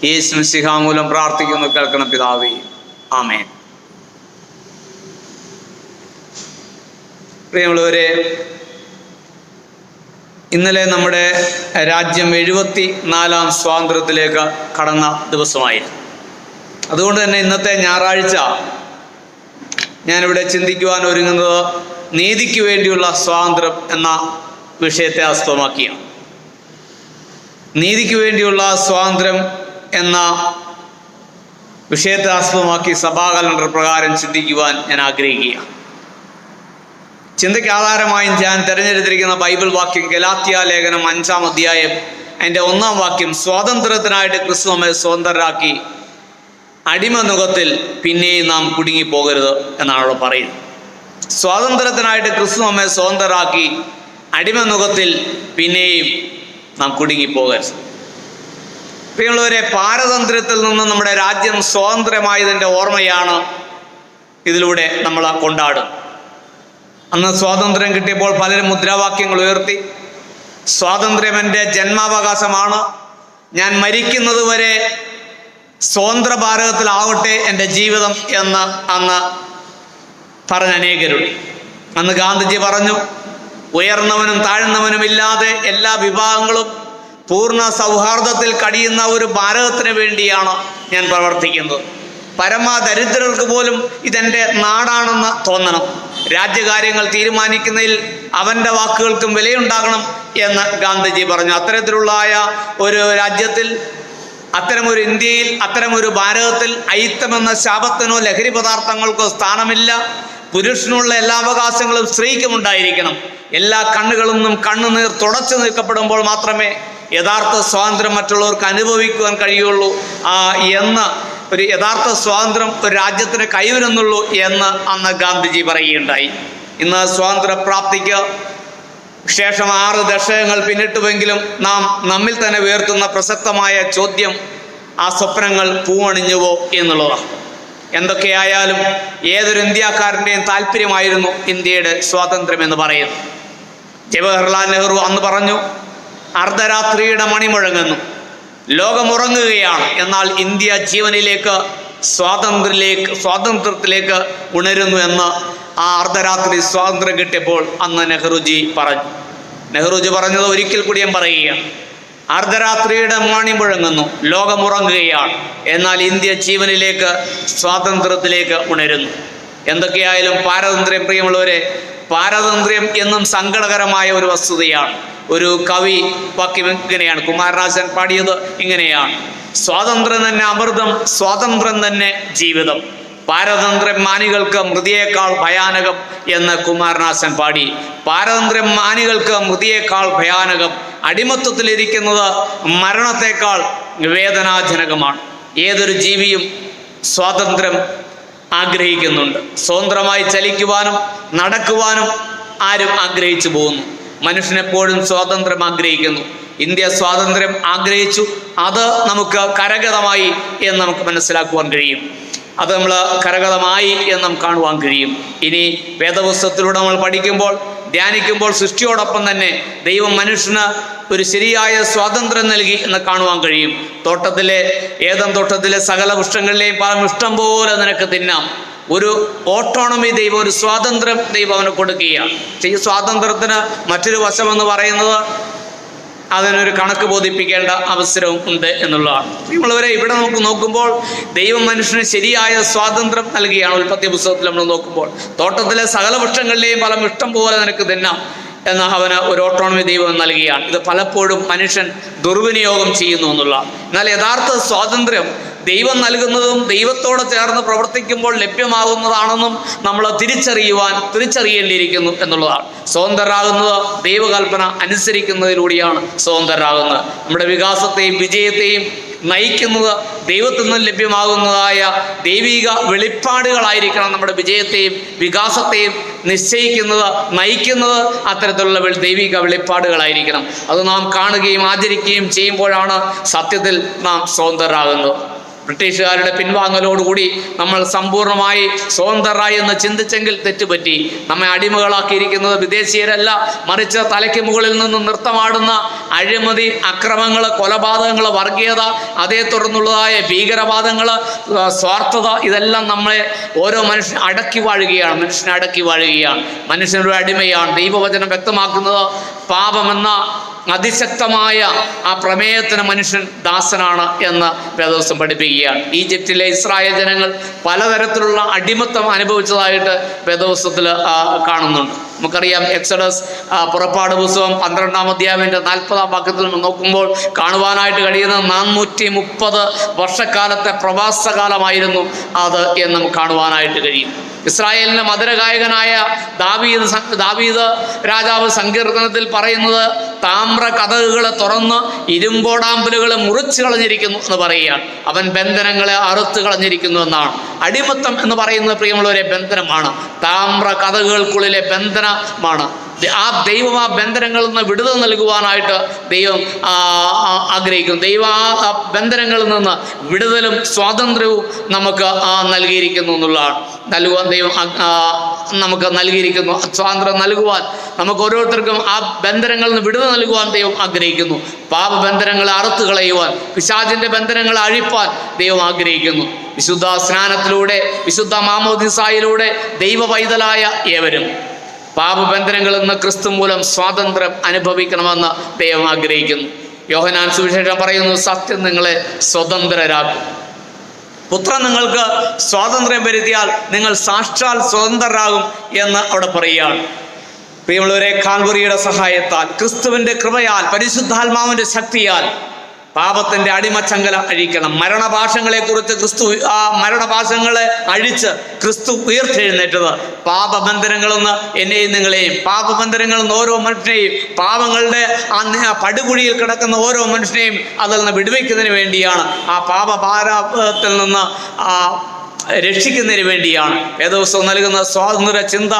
യേശു മിശിഹാ മൂലം പ്രാർത്ഥിക്കുന്നു, കേൾക്കണം പിതാവേ, ആമേൻ. പ്രിയമുള്ളവരെ, ഇന്നലെ നമ്മുടെ രാജ്യം 74-ാം സ്വാതന്ത്ര്യത്തിലേക്ക് കടന്ന ദിവസമായിരുന്നു. അതുകൊണ്ട് തന്നെ ഇന്നത്തെ ഞായറാഴ്ച ഞാനിവിടെ ചിന്തിക്കുവാൻ ഒരുങ്ങുന്നത് നീതിക്ക് വേണ്ടിയുള്ള സ്വാതന്ത്ര്യം എന്ന വിഷയത്തെ ആസ്പദമാക്കിയാണ്. നീതിക്ക് വേണ്ടിയുള്ള സ്വാതന്ത്ര്യം എന്ന വിഷയത്തെ ആസ്പദമാക്കി സഭാ കലണ്ടർ പ്രകാരം ചിന്തിക്കുവാൻ ഞാൻ ആഗ്രഹിക്കുകയാണ്. ചിന്തയ്ക്ക് ആധാരമായും ഞാൻ തിരഞ്ഞെടുത്തിരിക്കുന്ന ബൈബിൾ വാക്യം ഗലാത്യ ലേഖനം 5-ാം അധ്യായം അതിൻ്റെ 1-ാം വാക്യം, സ്വാതന്ത്ര്യത്തിനായിട്ട് ക്രിസ്തു നമ്മെ സ്വതന്ത്രരാക്കി, അടിമനുഖത്തിൽ പിന്നെയും നാം കുടുങ്ങിപ്പോകരുത് എന്നാണ് അവിടെ പറയുന്നത്. സ്വാതന്ത്ര്യത്തിനായിട്ട് ക്രിസ്തു നമ്മെ സ്വതന്ത്രരാക്കി, അടിമനുഖത്തിൽ പിന്നെയും നാം കുടുങ്ങിപ്പോകരുത്. പ്രിയമുള്ളവരെ, പാരതന്ത്ര്യത്തിൽ നിന്ന് നമ്മുടെ രാജ്യം സ്വതന്ത്രമായതിൻ്റെ ഓർമ്മയാണ് ഇതിലൂടെ നമ്മൾ കൊണ്ടാടുന്നത്. അന്ന് സ്വാതന്ത്ര്യം കിട്ടിയപ്പോൾ പലരും മുദ്രാവാക്യങ്ങൾ ഉയർത്തി. സ്വാതന്ത്ര്യം എൻ്റെ ജന്മാവകാശമാണ്, ഞാൻ മരിക്കുന്നത് വരെ സ്വതന്ത്ര ഭാരതത്തിലാവട്ടെ എൻ്റെ ജീവിതം എന്ന് അന്ന് പറഞ്ഞ അനേകരുണ്ട്. അന്ന് ഗാന്ധിജി പറഞ്ഞു, ഉയർന്നവനും താഴ്ന്നവനും ഇല്ലാതെ എല്ലാ വിഭാഗങ്ങളും പൂർണ്ണ സൗഹാർദ്ദത്തിൽ കഴിയുന്ന ഒരു ഭാരതത്തിന് വേണ്ടിയാണ് ഞാൻ പ്രവർത്തിക്കുന്നത്. പരമദരിദ്രർക്ക് പോലും ഇതെൻ്റെ നാടാണെന്ന് തോന്നണം. രാജ്യകാര്യങ്ങൾ തീരുമാനിക്കുന്നതിൽ അവൻ്റെ വാക്കുകൾക്കും വിലയുണ്ടാകണം എന്ന് ഗാന്ധിജി പറഞ്ഞു. അത്തരത്തിലുള്ള ഒരു രാജ്യത്തിൽ, അത്തരമൊരു ഇന്ത്യയിൽ, അത്തരമൊരു ഭാരതത്തിൽ അയിത്തമെന്ന ശാപത്തിനോ ലഹരി പദാർത്ഥങ്ങൾക്കോ സ്ഥാനമില്ല. പുരുഷനുള്ള എല്ലാ അവകാശങ്ങളും സ്ത്രീക്കും ഉണ്ടായിരിക്കണം. എല്ലാ കണ്ണുകളിൽ നിന്നും കണ്ണുനീർ തുടച്ചു നീക്കപ്പെടുമ്പോൾ മാത്രമേ യഥാർത്ഥ സ്വാതന്ത്ര്യം മറ്റുള്ളവർക്ക് അനുഭവിക്കുവാൻ കഴിയുള്ളൂ എന്ന്, ഒരു യഥാർത്ഥ സ്വാതന്ത്ര്യം ഒരു രാജ്യത്തിന് കൈവരുന്നുള്ളൂ എന്ന് അന്ന് ഗാന്ധിജി പറയുകയുണ്ടായി. ഇന്ന് സ്വാതന്ത്ര്യപ്രാപ്തിക്ക് ശേഷം 6 ദശകങ്ങൾ പിന്നിട്ടുവെങ്കിലും നാം നമ്മിൽ തന്നെ ഉയർത്തുന്ന പ്രസക്തമായ ചോദ്യം ആ സ്വപ്നങ്ങൾ പൂവണിഞ്ഞുവോ എന്നുള്ളതാണ്. എന്തൊക്കെയായാലും ഏതൊരു ഇന്ത്യക്കാരൻ്റെയും താല്പര്യമായിരുന്നു ഇന്ത്യയുടെ സ്വാതന്ത്ര്യം എന്ന് പറയുന്നത്. ജവഹർലാൽ നെഹ്റു അന്ന് പറഞ്ഞു, അർദ്ധരാത്രിയുടെ മണി മുഴങ്ങുന്നു, ലോകമുറങ്ങുകയാണ്, എന്നാൽ ഇന്ത്യ ജീവനിലേക്ക് സ്വാതന്ത്ര്യത്തിലേക്ക് ഉണരുന്നു എന്ന് ആ അർദ്ധരാത്രി സ്വാതന്ത്ര്യം കിട്ടിയപ്പോൾ അന്ന് നെഹ്റുജി പറഞ്ഞത് ഒരിക്കൽ കൂടി ഞാൻ പറയുകയാണ്. അർദ്ധരാത്രിയുടെ മണി മുഴങ്ങുന്നു, ലോകമുറങ്ങുകയാണ്, എന്നാൽ ഇന്ത്യ ജീവനിലേക്ക് സ്വാതന്ത്ര്യത്തിലേക്ക് ഉണരുന്നു. എന്തൊക്കെയായാലും പാരതന്ത്ര്യം, പ്രിയമുള്ളവരെ, പാരതന്ത്ര്യം എന്നും സങ്കടകരമായ ഒരു വസ്തുതയാണ്. ഒരു കവി വാക്യം ഇങ്ങനെയാണ്, കുമാരനാശൻ പാടിയത് ഇങ്ങനെയാണ്: സ്വാതന്ത്ര്യം തന്നെ അമൃതം, സ്വാതന്ത്ര്യം തന്നെ ജീവിതം, പാരതന്ത്ര്യം മാനികൾക്ക് മൃതിയേക്കാൾ ഭയാനകം എന്ന് കുമാരനാശൻ പാടി. പാരതന്ത്ര്യം മാനികൾക്ക് മൃതിയേക്കാൾ ഭയാനകം, അടിമത്വത്തിലിരിക്കുന്നത് മരണത്തെക്കാൾ വേദനാജനകമാണ്. ഏതൊരു ജീവിയും സ്വാതന്ത്ര്യം ആഗ്രഹിക്കുന്നുണ്ട്. സ്വതന്ത്രമായി ചലിക്കുവാനും നടക്കുവാനും ആരും ആഗ്രഹിച്ചു പോകുന്നു. മനുഷ്യനെപ്പോഴും സ്വാതന്ത്ര്യം ആഗ്രഹിക്കുന്നു. ഇന്ത്യ സ്വാതന്ത്ര്യം ആഗ്രഹിച്ചു, അത് നമുക്ക് കരഗതമായി എന്ന് നമുക്ക് മനസ്സിലാക്കുവാൻ കഴിയും. അത് നമ്മൾ കരഗതമായി എന്ന് നമുക്ക് കാണുവാൻ കഴിയും. ഇനി വേദപുസ്തകത്തിലൂടെ നമ്മൾ പഠിക്കുമ്പോൾ, ധ്യാനിക്കുമ്പോൾ സൃഷ്ടിയോടൊപ്പം തന്നെ ദൈവം മനുഷ്യന് ഒരു ശരിയായ സ്വാതന്ത്ര്യം നൽകി എന്ന് കാണുവാൻ കഴിയും. ഏദൻ തോട്ടത്തിലെ സകല വൃക്ഷങ്ങളിലെയും പല ഇഷ്ടം പോലെ നിനക്ക് തിന്നാം. ഒരു ഓട്ടോണമി ദൈവം, ഒരു സ്വാതന്ത്ര്യം ദൈവം അവന് കൊടുക്കുകയാണ്. ഈ സ്വാതന്ത്ര്യത്തിന് മറ്റൊരു വശമെന്ന് പറയുന്നത് അതിനൊരു കണക്ക് ബോധിപ്പിക്കേണ്ട അവസരവും ഉണ്ട് എന്നുള്ളതാണ്. നമ്മളിവരെ ഇവിടെ നമുക്ക് നോക്കുമ്പോൾ ദൈവം മനുഷ്യന് ശരിയായ സ്വാതന്ത്ര്യം നൽകുകയാണ്. ഉൽപ്പത്തി പുസ്തകത്തിൽ നമ്മൾ നോക്കുമ്പോൾ, തോട്ടത്തിലെ സകല വൃക്ഷങ്ങളിലെയും ഫലം ഇഷ്ടം പോലെ നിനക്ക് തിന്നാം എന്ന് അവന് ഒരു ഓട്ടോണമി ദൈവം നൽകുകയാണ്. ഇത് പലപ്പോഴും മനുഷ്യൻ ദുർവിനിയോഗം ചെയ്യുന്നു എന്നുള്ളതാണ്. എന്നാൽ യഥാർത്ഥ സ്വാതന്ത്ര്യം ദൈവം നൽകുന്നതും ദൈവത്തോട് ചേർന്ന് പ്രവർത്തിക്കുമ്പോൾ ലഭ്യമാകുന്നതാണെന്നും നമ്മൾ തിരിച്ചറിയേണ്ടിയിരിക്കുന്നു എന്നുള്ളതാണ്. സ്വതന്ത്രരാകുന്നത് ദൈവകൽപ്പന അനുസരിക്കുന്നതിലൂടെയാണ് സ്വതന്ത്രരാകുന്നത്. നമ്മുടെ വികാസത്തെയും വിജയത്തെയും നയിക്കുന്നത് ദൈവത്തിൽ നിന്നും ലഭ്യമാകുന്നതായ ദൈവിക വെളിപ്പാടുകളായിരിക്കണം. നമ്മുടെ വിജയത്തെയും വികാസത്തെയും നിശ്ചയിക്കുന്നത്, നയിക്കുന്നത് അത്തരത്തിലുള്ള ദൈവിക വെളിപ്പാടുകളായിരിക്കണം. അത് നാം കാണുകയും ആചരിക്കുകയും ചെയ്യുമ്പോഴാണ് സത്യത്തിൽ നാം സ്വതന്ത്രരാകുന്നത്. ബ്രിട്ടീഷുകാരുടെ പിൻവാങ്ങലോടുകൂടി നമ്മൾ സമ്പൂർണ്ണമായി സ്വതന്ത്രരായി എന്ന് ചിന്തിച്ചെങ്കിൽ തെറ്റുപറ്റി. നമ്മെ അടിമകളാക്കിയിരിക്കുന്നത് വിദേശീയരല്ല, മറിച്ച് തലയ്ക്ക് മുകളിൽ നിന്ന് നൃത്തമാടുന്ന അഴിമതി, അക്രമങ്ങൾ, കൊലപാതകങ്ങൾ, വർഗീയത, അതേ തുടർന്നുള്ളതായ ഭീകരവാദങ്ങൾ, സ്വാർത്ഥത, ഇതെല്ലാം നമ്മളെ ഓരോ മനുഷ്യനെ അടക്കി വാഴുകയാണ്. മനുഷ്യനൊരു അടിമയാണ്. ദൈവവചനം വ്യക്തമാക്കുന്നത് പാപമെന്ന അതിശക്തമായ ആ പ്രമേയത്തിന് മനുഷ്യൻ ദാസനാണ് എന്ന് വേദപുസ്തകം പഠിപ്പിക്കുകയാണ്. ഈജിപ്തിലെ ഇസ്രായേൽ ജനങ്ങൾ പലതരത്തിലുള്ള അടിമത്തം അനുഭവിച്ചതായിട്ട് വേദപുസ്തകത്തിൽ കാണുന്നുണ്ട്. നമുക്കറിയാം, എക്സഡസ് പുറപ്പാട് പുസ്തകം 12-ാം അധ്യായത്തിന്റെ 40-ാം വാക്യത്തിൽ നോക്കുമ്പോൾ കാണുവാനായിട്ട് കഴിയുന്ന 430 വർഷക്കാലത്തെ പ്രവാസകാലമായിരുന്നു അത് എന്ന് നമുക്ക് കാണുവാനായിട്ട് കഴിയും. ഇസ്രായേലിന്റെ മധുരഗായകനായ ദാവീദ് രാജാവ് സങ്കീർത്തനത്തിൽ പറയുന്നത് താമ്ര കതകുകളെ തുറന്ന് ഇരുമ്പോടാമ്പലുകളെ മുറിച്ചു കളഞ്ഞിരിക്കുന്നു എന്ന് പറയുകയാണ്. അവൻ ബന്ധനങ്ങളെ അറുത്ത് കളഞ്ഞിരിക്കുന്നു എന്നാണ്. അടിമത്തം എന്ന് പറയുന്നത്, പ്രിയമുള്ളവരെ, ബന്ധനമാണ്. താമ്ര കതകുകൾക്കുള്ളിലെ ബന്ധനമാണ്. ആ ദൈവം ആ ബന്ധനങ്ങളിൽ നിന്ന് വിടുതൽ നൽകുവാനായിട്ട് ദൈവം ആഗ്രഹിക്കുന്നു. ദൈവം ആ ബന്ധനങ്ങളിൽ നിന്ന് വിടുതലും സ്വാതന്ത്ര്യവും നമുക്ക് നൽകിയിരിക്കുന്നു എന്നുള്ളതാണ്. ദൈവം നമുക്ക് നൽകിയിരിക്കുന്നു. സ്വാതന്ത്ര്യം നൽകുവാൻ നമുക്ക് ഓരോരുത്തർക്കും ആ ബന്ധനങ്ങളിൽ നിന്ന് വിടുതൽ നൽകുവാൻ ദൈവം ആഗ്രഹിക്കുന്നു. പാപബന്ധനങ്ങളെ അറുത്ത് കളയുവാൻ, പിശാചിന്റെ ബന്ധനങ്ങളെ അഴിപ്പാൻ ദൈവം ആഗ്രഹിക്കുന്നു. വിശുദ്ധ സ്നാനത്തിലൂടെ, വിശുദ്ധ മാമോദിസായിലൂടെ ദൈവ പൈതലായ ഏവരും പാപബന്ധനങ്ങളിൽ നിന്ന് ക്രിസ്തു മൂലം സ്വാതന്ത്ര്യം അനുഭവിക്കണമെന്ന് ദൈവം ആഗ്രഹിക്കുന്നു. യോഹന്നാൻ സുവിശേഷം പറയുന്നു, സത്യം നിങ്ങളെ സ്വതന്ത്രരാക്കും. പുത്രൻ നിങ്ങൾക്ക് സ്വാതന്ത്ര്യം വരുത്തിയാൽ നിങ്ങൾ സാക്ഷാൽ സ്വതന്ത്രരാകും എന്ന് അവിടെ പറയുകയാണ്. പ്രിയമുള്ളവരെ, കാൽവറിയുടെ സഹായത്താൽ, ക്രിസ്തുവിൻ്റെ കൃപയാൽ, പരിശുദ്ധാത്മാവിൻ്റെ ശക്തിയാൽ പാപത്തിന്റെ അടിമച്ചങ്കല അഴിക്കണം. മരണപാശങ്ങളെ കുറിച്ച് ക്രിസ്തു ആ മരണപാശങ്ങളെ അഴിച്ച് ക്രിസ്തു ഉയർത്തെഴുന്നേറ്റത് പാപബന്ധനങ്ങളിൽ നിന്ന് എന്നെയും നിങ്ങളെയും, പാപബന്ധനങ്ങളിൽ നിന്ന് ഓരോ മനുഷ്യനെയും, പാപങ്ങളുടെ ആ പടുകുഴിയിൽ കിടക്കുന്ന ഓരോ മനുഷ്യനെയും അതിൽ നിന്ന് വിടുവിക്കുന്നതിന് വേണ്ടിയാണ്. ആ പാപഭാരത്തിൽ നിന്ന് രക്ഷിക്കുന്നതിന് വേണ്ടിയാണ്. വേദപുസ്തകം നൽകുന്ന സ്വാതന്ത്ര്യ ചിന്ത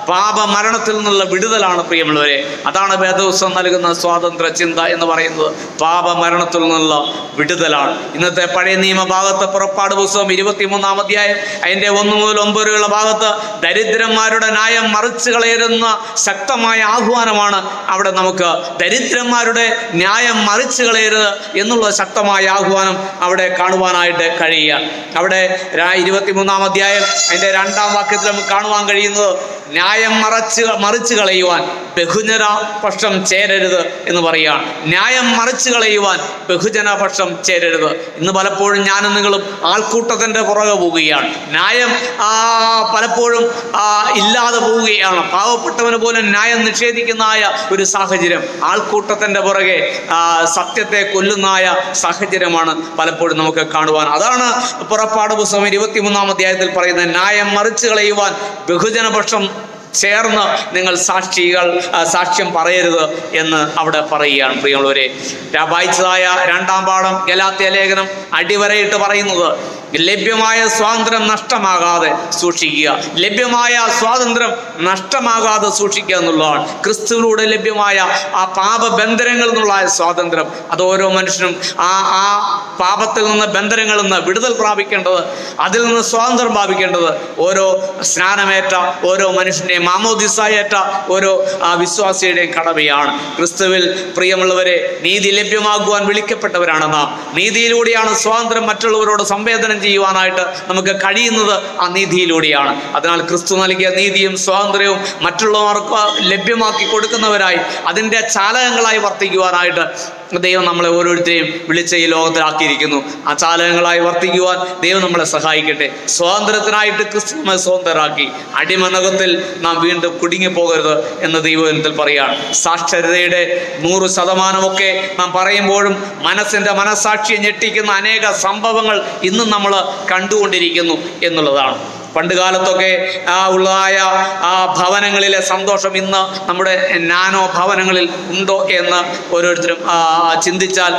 പാപമരണത്തിൽ നിന്നുള്ള വിടുതലാണ്. പ്രിയമുള്ളവരെ, അതാണ് വേദപുസ്തകം നൽകുന്ന സ്വാതന്ത്ര്യ ചിന്ത എന്ന് പറയുന്നത്. പാപമരണത്തിൽ നിന്നുള്ള വിടുതലാണ്. ഇന്നത്തെ പഴയ നിയമഭാഗത്ത് പുറപ്പാട് പുസ്തകം 23-ാം അധ്യായം അതിൻ്റെ 1 മുതൽ 9 വരെയുള്ള ഭാഗത്ത് ദരിദ്രന്മാരുടെ ന്യായം മറിച്ച് കളയരുന്ന ശക്തമായ ആഹ്വാനമാണ് അവിടെ നമുക്ക്. ദരിദ്രന്മാരുടെ ന്യായം മറിച്ച് കളയരുത് എന്നുള്ള ശക്തമായ ആഹ്വാനം അവിടെ കാണുവാനായിട്ട് കഴിയുക. അവിടെ 23-ാം അധ്യായം അതിൻ്റെ 2-ാം വാക്യത്തിൽ നമുക്ക് കാണുവാൻ കഴിയുന്നത്, ന്യായം മറിച്ച് കളയുവാൻ ബഹുജന പക്ഷം ചേരരുത് എന്ന് പറയുകയാണ്. ന്യായം മറിച്ച് കളയുവാൻ ബഹുജന പക്ഷം ചേരരുത്. ഇന്ന് പലപ്പോഴും ഞാനും നിങ്ങളും ആൾക്കൂട്ടത്തിൻ്റെ പുറകെ പോവുകയാണ്. ന്യായം പലപ്പോഴും ഇല്ലാതെ പോവുകയാണ്. പാവപ്പെട്ടവന് പോലും ന്യായം നിഷേധിക്കുന്നതായ ഒരു സാഹചര്യം, ആൾക്കൂട്ടത്തിൻ്റെ പുറകെ സത്യത്തെ കൊല്ലുന്നതായ സാഹചര്യമാണ് പലപ്പോഴും നമുക്ക് കാണുവാൻ. അതാണ് പുറപ്പാട് പുസ്തകം 23-ാം അധ്യായത്തിൽ പറയുന്നത്, ന്യായം മറിച്ച് കളയുവാൻ ബഹുജനപക്ഷം ചേർന്ന് നിങ്ങൾ സാക്ഷ്യം പറയരുത് എന്ന് അവിടെ പറയുകയാണ്. പ്രിയമുള്ളവരെ, വായിച്ചതായ 2-ാം പാഠം ഗലാത്യ ലേഖനം അടിവരയിട്ട് പറയുന്നത്, ലഭ്യമായ സ്വാതന്ത്ര്യം നഷ്ടമാകാതെ സൂക്ഷിക്കുക. ലഭ്യമായ സ്വാതന്ത്ര്യം നഷ്ടമാകാതെ സൂക്ഷിക്കുക എന്നുള്ളതാണ്. ക്രിസ്തുവിലൂടെ ലഭ്യമായ ആ പാപബന്ധനങ്ങളിൽ നിന്നുള്ള സ്വാതന്ത്ര്യം, അത് ഓരോ മനുഷ്യനും ആ പാപത്തിൽ നിന്ന്, ബന്ധനങ്ങളിൽ നിന്ന് വിടുതൽ പ്രാപിക്കേണ്ടത്, അതിൽ നിന്ന് സ്വാതന്ത്ര്യം പ്രാപിക്കേണ്ടത് ഓരോ സ്നാനമേറ്റ ഓരോ മനുഷ്യൻ്റെയും, മാമോദിസായേറ്റ ഓരോ വിശ്വാസിയുടെയും കടമയാണ്. ക്രിസ്തുവിൽ പ്രിയമുള്ളവരെ, നീതി ലഭ്യമാകുവാൻ വിളിക്കപ്പെട്ടവരാണ് നാം. നീതിയിലൂടെയാണ് സ്വാതന്ത്ര്യം മറ്റുള്ളവരോട് സംവേദനം ചെയ്യുവാനായിട്ട് നമുക്ക് കഴിയുന്നത്, ആ നീതിയിലൂടെയാണ്. അതിനാൽ ക്രിസ്തു നൽകിയ നീതിയും സ്വാതന്ത്ര്യവും മറ്റുള്ളവർക്ക് ലഭ്യമാക്കി കൊടുക്കുന്നവരായി, അതിൻ്റെ ചാലകങ്ങളായി വർത്തിക്കുവാനായിട്ട് ദൈവം നമ്മളെ ഓരോരുത്തരെയും വിളിച്ച ഈ ലോകത്തിലാക്കിയിരിക്കുന്നു. ആ ചാലകങ്ങളായി വർത്തിക്കുവാൻ ദൈവം നമ്മളെ സഹായിക്കട്ടെ. സ്വാതന്ത്ര്യത്തിനായിട്ട് ക്രിസ്തു നമ്മെ സ്വതന്ത്രരാക്കി. അടിമനകത്തിൽ നാം വീണ്ടും കുടുങ്ങിപ്പോകരുത് എന്ന് ദൈവത്തിൽ പറയുകയാണ്. സാക്ഷരതയുടെ 100% നാം പറയുമ്പോഴും മനസ്സാക്ഷിയെ ഞെട്ടിക്കുന്ന അനേക സംഭവങ്ങൾ ഇന്നും നമ്മൾ കണ്ടുകൊണ്ടിരിക്കുന്നു എന്നുള്ളതാണ്. പണ്ട് കാലത്തൊക്കെ ഉള്ളതായ ഭവനങ്ങളിലെ സന്തോഷം ഇന്ന് നമ്മുടെ നാനോ ഭവനങ്ങളിൽ ഉണ്ടോ എന്ന് ഓരോരുത്തരും ചിന്തിച്ചാൽ,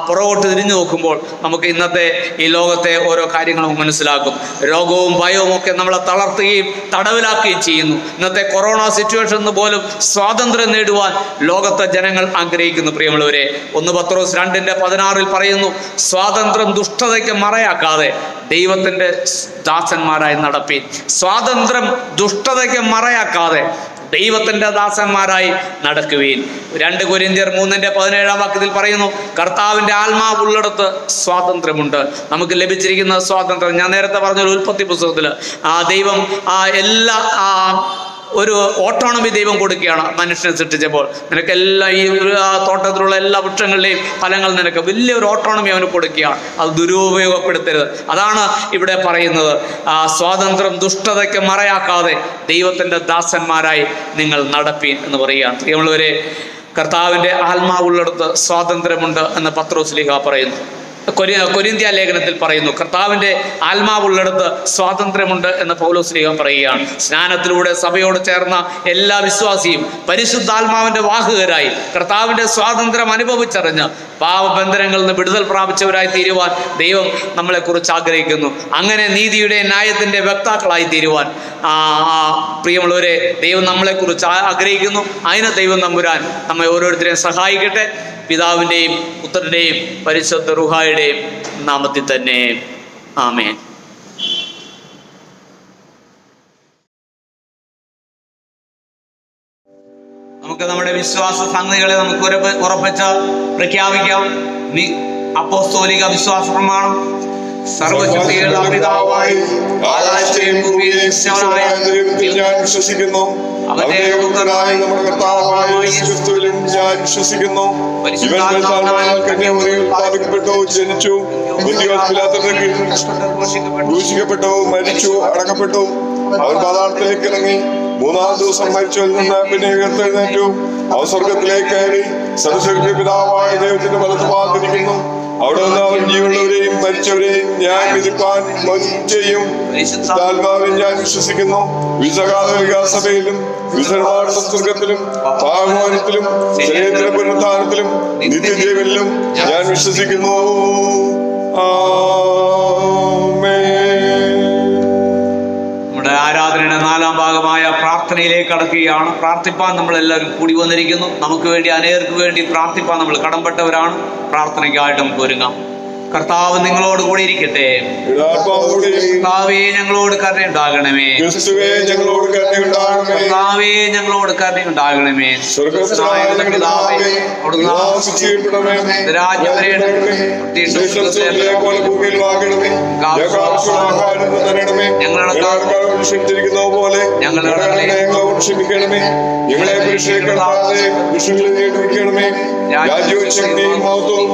പുറകോട്ട് തിരിഞ്ഞു നോക്കുമ്പോൾ നമുക്ക് ഇന്നത്തെ ഈ ലോകത്തെ ഓരോ കാര്യങ്ങളും മനസ്സിലാക്കും. രോഗവും ഭയവും ഒക്കെ നമ്മളെ തളർത്തുകയും തടവിലാക്കുകയും ചെയ്യുന്നു. ഇന്നത്തെ കൊറോണ സിറ്റുവേഷനിൽ പോലും സ്വാതന്ത്ര്യം നേടുവാൻ ലോകത്തെ ജനങ്ങൾ ആഗ്രഹിക്കുന്നു. പ്രിയമുള്ളവരെ, 1 പത്രോസ് 2:16 പറയുന്നു, സ്വാതന്ത്ര്യം ദുഷ്ടതയ്ക്ക് മറയാക്കാതെ ദൈവത്തിൻ്റെ ദാസന്മാരായി നടപ്പീൻ. സ്വാതന്ത്ര്യം ദുഷ്ടതയ്ക്ക് മറയാക്കാതെ ദൈവത്തിൻ്റെ ദാസന്മാരായി നടക്കുവീൻ. 2 കൊരിന്ത്യർ 3:17 വാക്യത്തിൽ പറയുന്നു, കർത്താവിൻ്റെ ആത്മാവുള്ളിടത്ത് സ്വാതന്ത്ര്യമുണ്ട്. നമുക്ക് ലഭിച്ചിരിക്കുന്ന സ്വാതന്ത്ര്യം, ഞാൻ നേരത്തെ പറഞ്ഞ ഉൽപ്പത്തി പുസ്തകത്തിൽ ദൈവം എല്ലാ ഒരു ഓട്ടോണമി ദൈവം കൊടുക്കുകയാണ് മനുഷ്യനെ സൃഷ്ടിച്ചപ്പോൾ. നിനക്കെല്ലാം ഈ തോട്ടത്തിലുള്ള എല്ലാ വൃക്ഷങ്ങളുടെയും ഫലങ്ങൾ നിനക്ക് വലിയൊരു ഓട്ടോണമി അവന് കൊടുക്കുകയാണ്. അത് ദുരുപയോഗപ്പെടുത്തരുത്. അതാണ് ഇവിടെ പറയുന്നത്. സ്വാതന്ത്ര്യം ദുഷ്ടതയ്ക്ക് മറയാക്കാതെ ദൈവത്തിൻ്റെ ദാസന്മാരായി നിങ്ങൾ നടപ്പീൻ എന്ന് പറയുകയാണ്. പ്രിയമുള്ളവരെ, കർത്താവിൻ്റെ ആത്മാവുള്ളിടത്ത് സ്വാതന്ത്ര്യമുണ്ട് എന്ന് പത്രോസ്ലീഹ പറയുന്നു. കൊരിന്ത്യ ലേഖനത്തിൽ പറയുന്നു, കർത്താവിൻ്റെ ആത്മാവുള്ളിടത്ത് സ്വാതന്ത്ര്യമുണ്ട് എന്ന് പൗലോസ്ലീഹ പറയുകയാണ്. സ്നാനത്തിലൂടെ സഭയോട് ചേർന്ന എല്ലാ വിശ്വാസിയും പരിശുദ്ധാത്മാവിൻ്റെ വാഹകരായി കർത്താവിൻ്റെ സ്വാതന്ത്ര്യം അനുഭവിച്ചറിഞ്ഞ് പാപബന്ധനങ്ങളിൽ നിന്ന് വിടുതൽ പ്രാപിച്ചവരായി തീരുവാൻ ദൈവം നമ്മളെക്കുറിച്ച് ആഗ്രഹിക്കുന്നു. അങ്ങനെ നീതിയുടെ ന്യായത്തിൻ്റെ വക്താക്കളായി തീരുവാൻ പ്രിയമുള്ളവരെ ദൈവം നമ്മളെക്കുറിച്ച് ആഗ്രഹിക്കുന്നു. അതിന് ദൈവം നമ്പുരാൻ നമ്മെ ഓരോരുത്തരെയും സഹായിക്കട്ടെ. പിതാവിൻ്റെയും പുത്രൻ്റെയും പരിശുദ്ധ റൂഹായുടെയും നാമത്തിൽ തന്നെ ആമേൻ. നമുക്ക് നമ്മുടെ വിശ്വാസ സംഗതികളെ നമുക്ക് ഉറപ്പിച്ച് പ്രഖ്യാപിക്കാം. അപ്പോസ്തോലിക വിശ്വാസ പ്രമാണം സർവശക്തിയുള്ള പിതാവായി ആകാശത്തെയും ഭൂമിയെയും സൃഷ്ടിച്ചവനായ ദൈവത്തിൽ ഞാൻ വിശ്വസിക്കുന്നു. അവന്റെ പുത്രനായ നമ്മുടെ കർത്താവായ യേശുക്രിസ്തുവിലും ഞാൻ വിശ്വസിക്കുന്നു. ഇവൻ പരിശുദ്ധാത്മാവിനാൽ കന്യാമറിയിൽ പാപിക്കപ്പെട്ടു, ജനിച്ചു, പൊന്തിയോസ് പിലാത്തോസിന്റെ കീഴിൽ ക്രൂശിക്കപ്പെട്ടു, മരിച്ചു, അടക്കപ്പെട്ടു. അവൻ പാതാളത്തിലേക്ക് ഇറങ്ങി, മൂന്നാം ദിവസം മരിച്ചവരിൽ നിന്ന് പിന്നെ ഉയർത്തെഴുന്നേറ്റു. അവൻ സ്വർഗത്തിലേക്ക് കയറി സർവ്വശക്തിയുള്ള പിതാവായ ദൈവത്തിന്റെ വലത്തുഭാഗത്തിരിക്കുന്നു. അവിടെ നിന്ന് അവൻ ജീവനുള്ളവരെയും മരിച്ചവരെയും ന്യായം വിധിപ്പാൻ ചെയ്യും. ആത്മാവിൽ ഞാൻ വിശ്വസിക്കുന്നു. വിശകാസഭയിലും വിശദമായ സംസർഗത്തിലും പാപമോചനത്തിലും ശരീരത്തിലെ പുനരുത്ഥാനത്തിലും നിത്യജീവനിലും ഞാൻ വിശ്വസിക്കുന്നു. നമ്മുടെ ആരാധനയുടെ 4ാം ഭാഗമായ പ്രാർത്ഥനയിലേക്ക് കടക്കുകയാണ്. പ്രാർത്ഥിപ്പാൻ നമ്മളെല്ലാവരും കൂടി വന്നിരിക്കുന്നു. നമുക്ക് വേണ്ടി, അനേകർക്ക് വേണ്ടി പ്രാർത്ഥിപ്പാൻ നമ്മൾ കടംപെട്ടവരാണ്. പ്രാർത്ഥനയ്ക്കായിട്ട് നമുക്ക് ഒരുങ്ങാം. കർത്താവ് നിങ്ങളോട് കൂടി ഇരിക്കട്ടെ. കർത്താവേ, ഞങ്ങളോട് കരുണയുണ്ടാകണമേ. കർത്താവേ, ഞങ്ങളോട് കരുണയുണ്ടാകണമേ. രാജ്യം വരേണമേ. ഞങ്ങളെ രാജ്യവും ശക്തിയും മഹത്വവും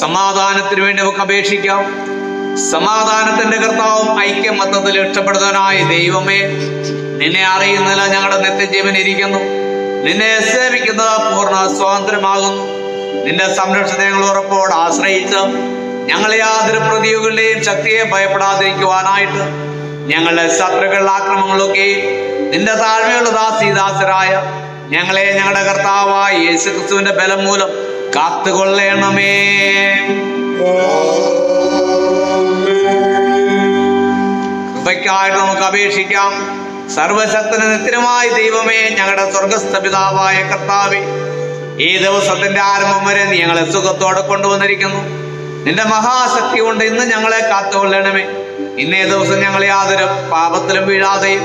സമാധാനത്തിന് വേണ്ടി നമുക്ക് അപേക്ഷിക്കാം. സമാധാനത്തിന്റെ കർത്താവും ഐക്യമത്തത്തിൽ ഇഷ്ടപ്പെടുന്നവനായ ദൈവമേ, നിന്നെ അറിയുന്നില്ല ഞങ്ങളുടെ നിത്യജീവൻ ഇരിക്കുന്നു. നിന്നെ സേവിക്കുന്നത് പൂർണ്ണ സ്വാതന്ത്ര്യമാകുന്നു. നിന്റെ സംരക്ഷണത്തെ ഞങ്ങൾ ഉറപ്പോട് ആശ്രയിച്ച് ഞങ്ങളെ യാതൊരു പ്രതിയോഗികളുടെയും ശക്തിയെ ഭയപ്പെടാതിരിക്കുവാനായിട്ട് ഞങ്ങളുടെ ശത്രുക്കളുടെ ആക്രമണങ്ങളൊക്കെ നിന്റെ താഴ്മയുള്ള ദാസീദാസരായ ഞങ്ങളെ ഞങ്ങളുടെ കർത്താവായ യേശുക്രിസ്തുവിന്റെ ബലം മൂലം കാത്തുകൊള്ളണമേ. കൃപയ്ക്കായിട്ട് നമുക്ക് അപേക്ഷിക്കാം. സർവശക്തന് നിത്യമായ ദൈവമേ, ഞങ്ങളുടെ സ്വർഗസ്ഥ പിതാവായ കർത്താവേ, ഈ ദിവസത്തിന്റെ ആരംഭം വരെ നീ ഞങ്ങളെ സുഖത്തോടെ കൊണ്ടുവന്നിരിക്കുന്നു. നിന്റെ മഹാശക്തി കൊണ്ട് ഇന്ന് ഞങ്ങളെ കാത്തുകൊള്ളണമേ. ഇന്നേ ദിവസം ഞങ്ങൾ യാതൊരു പാപത്തിലും വീഴാതെയും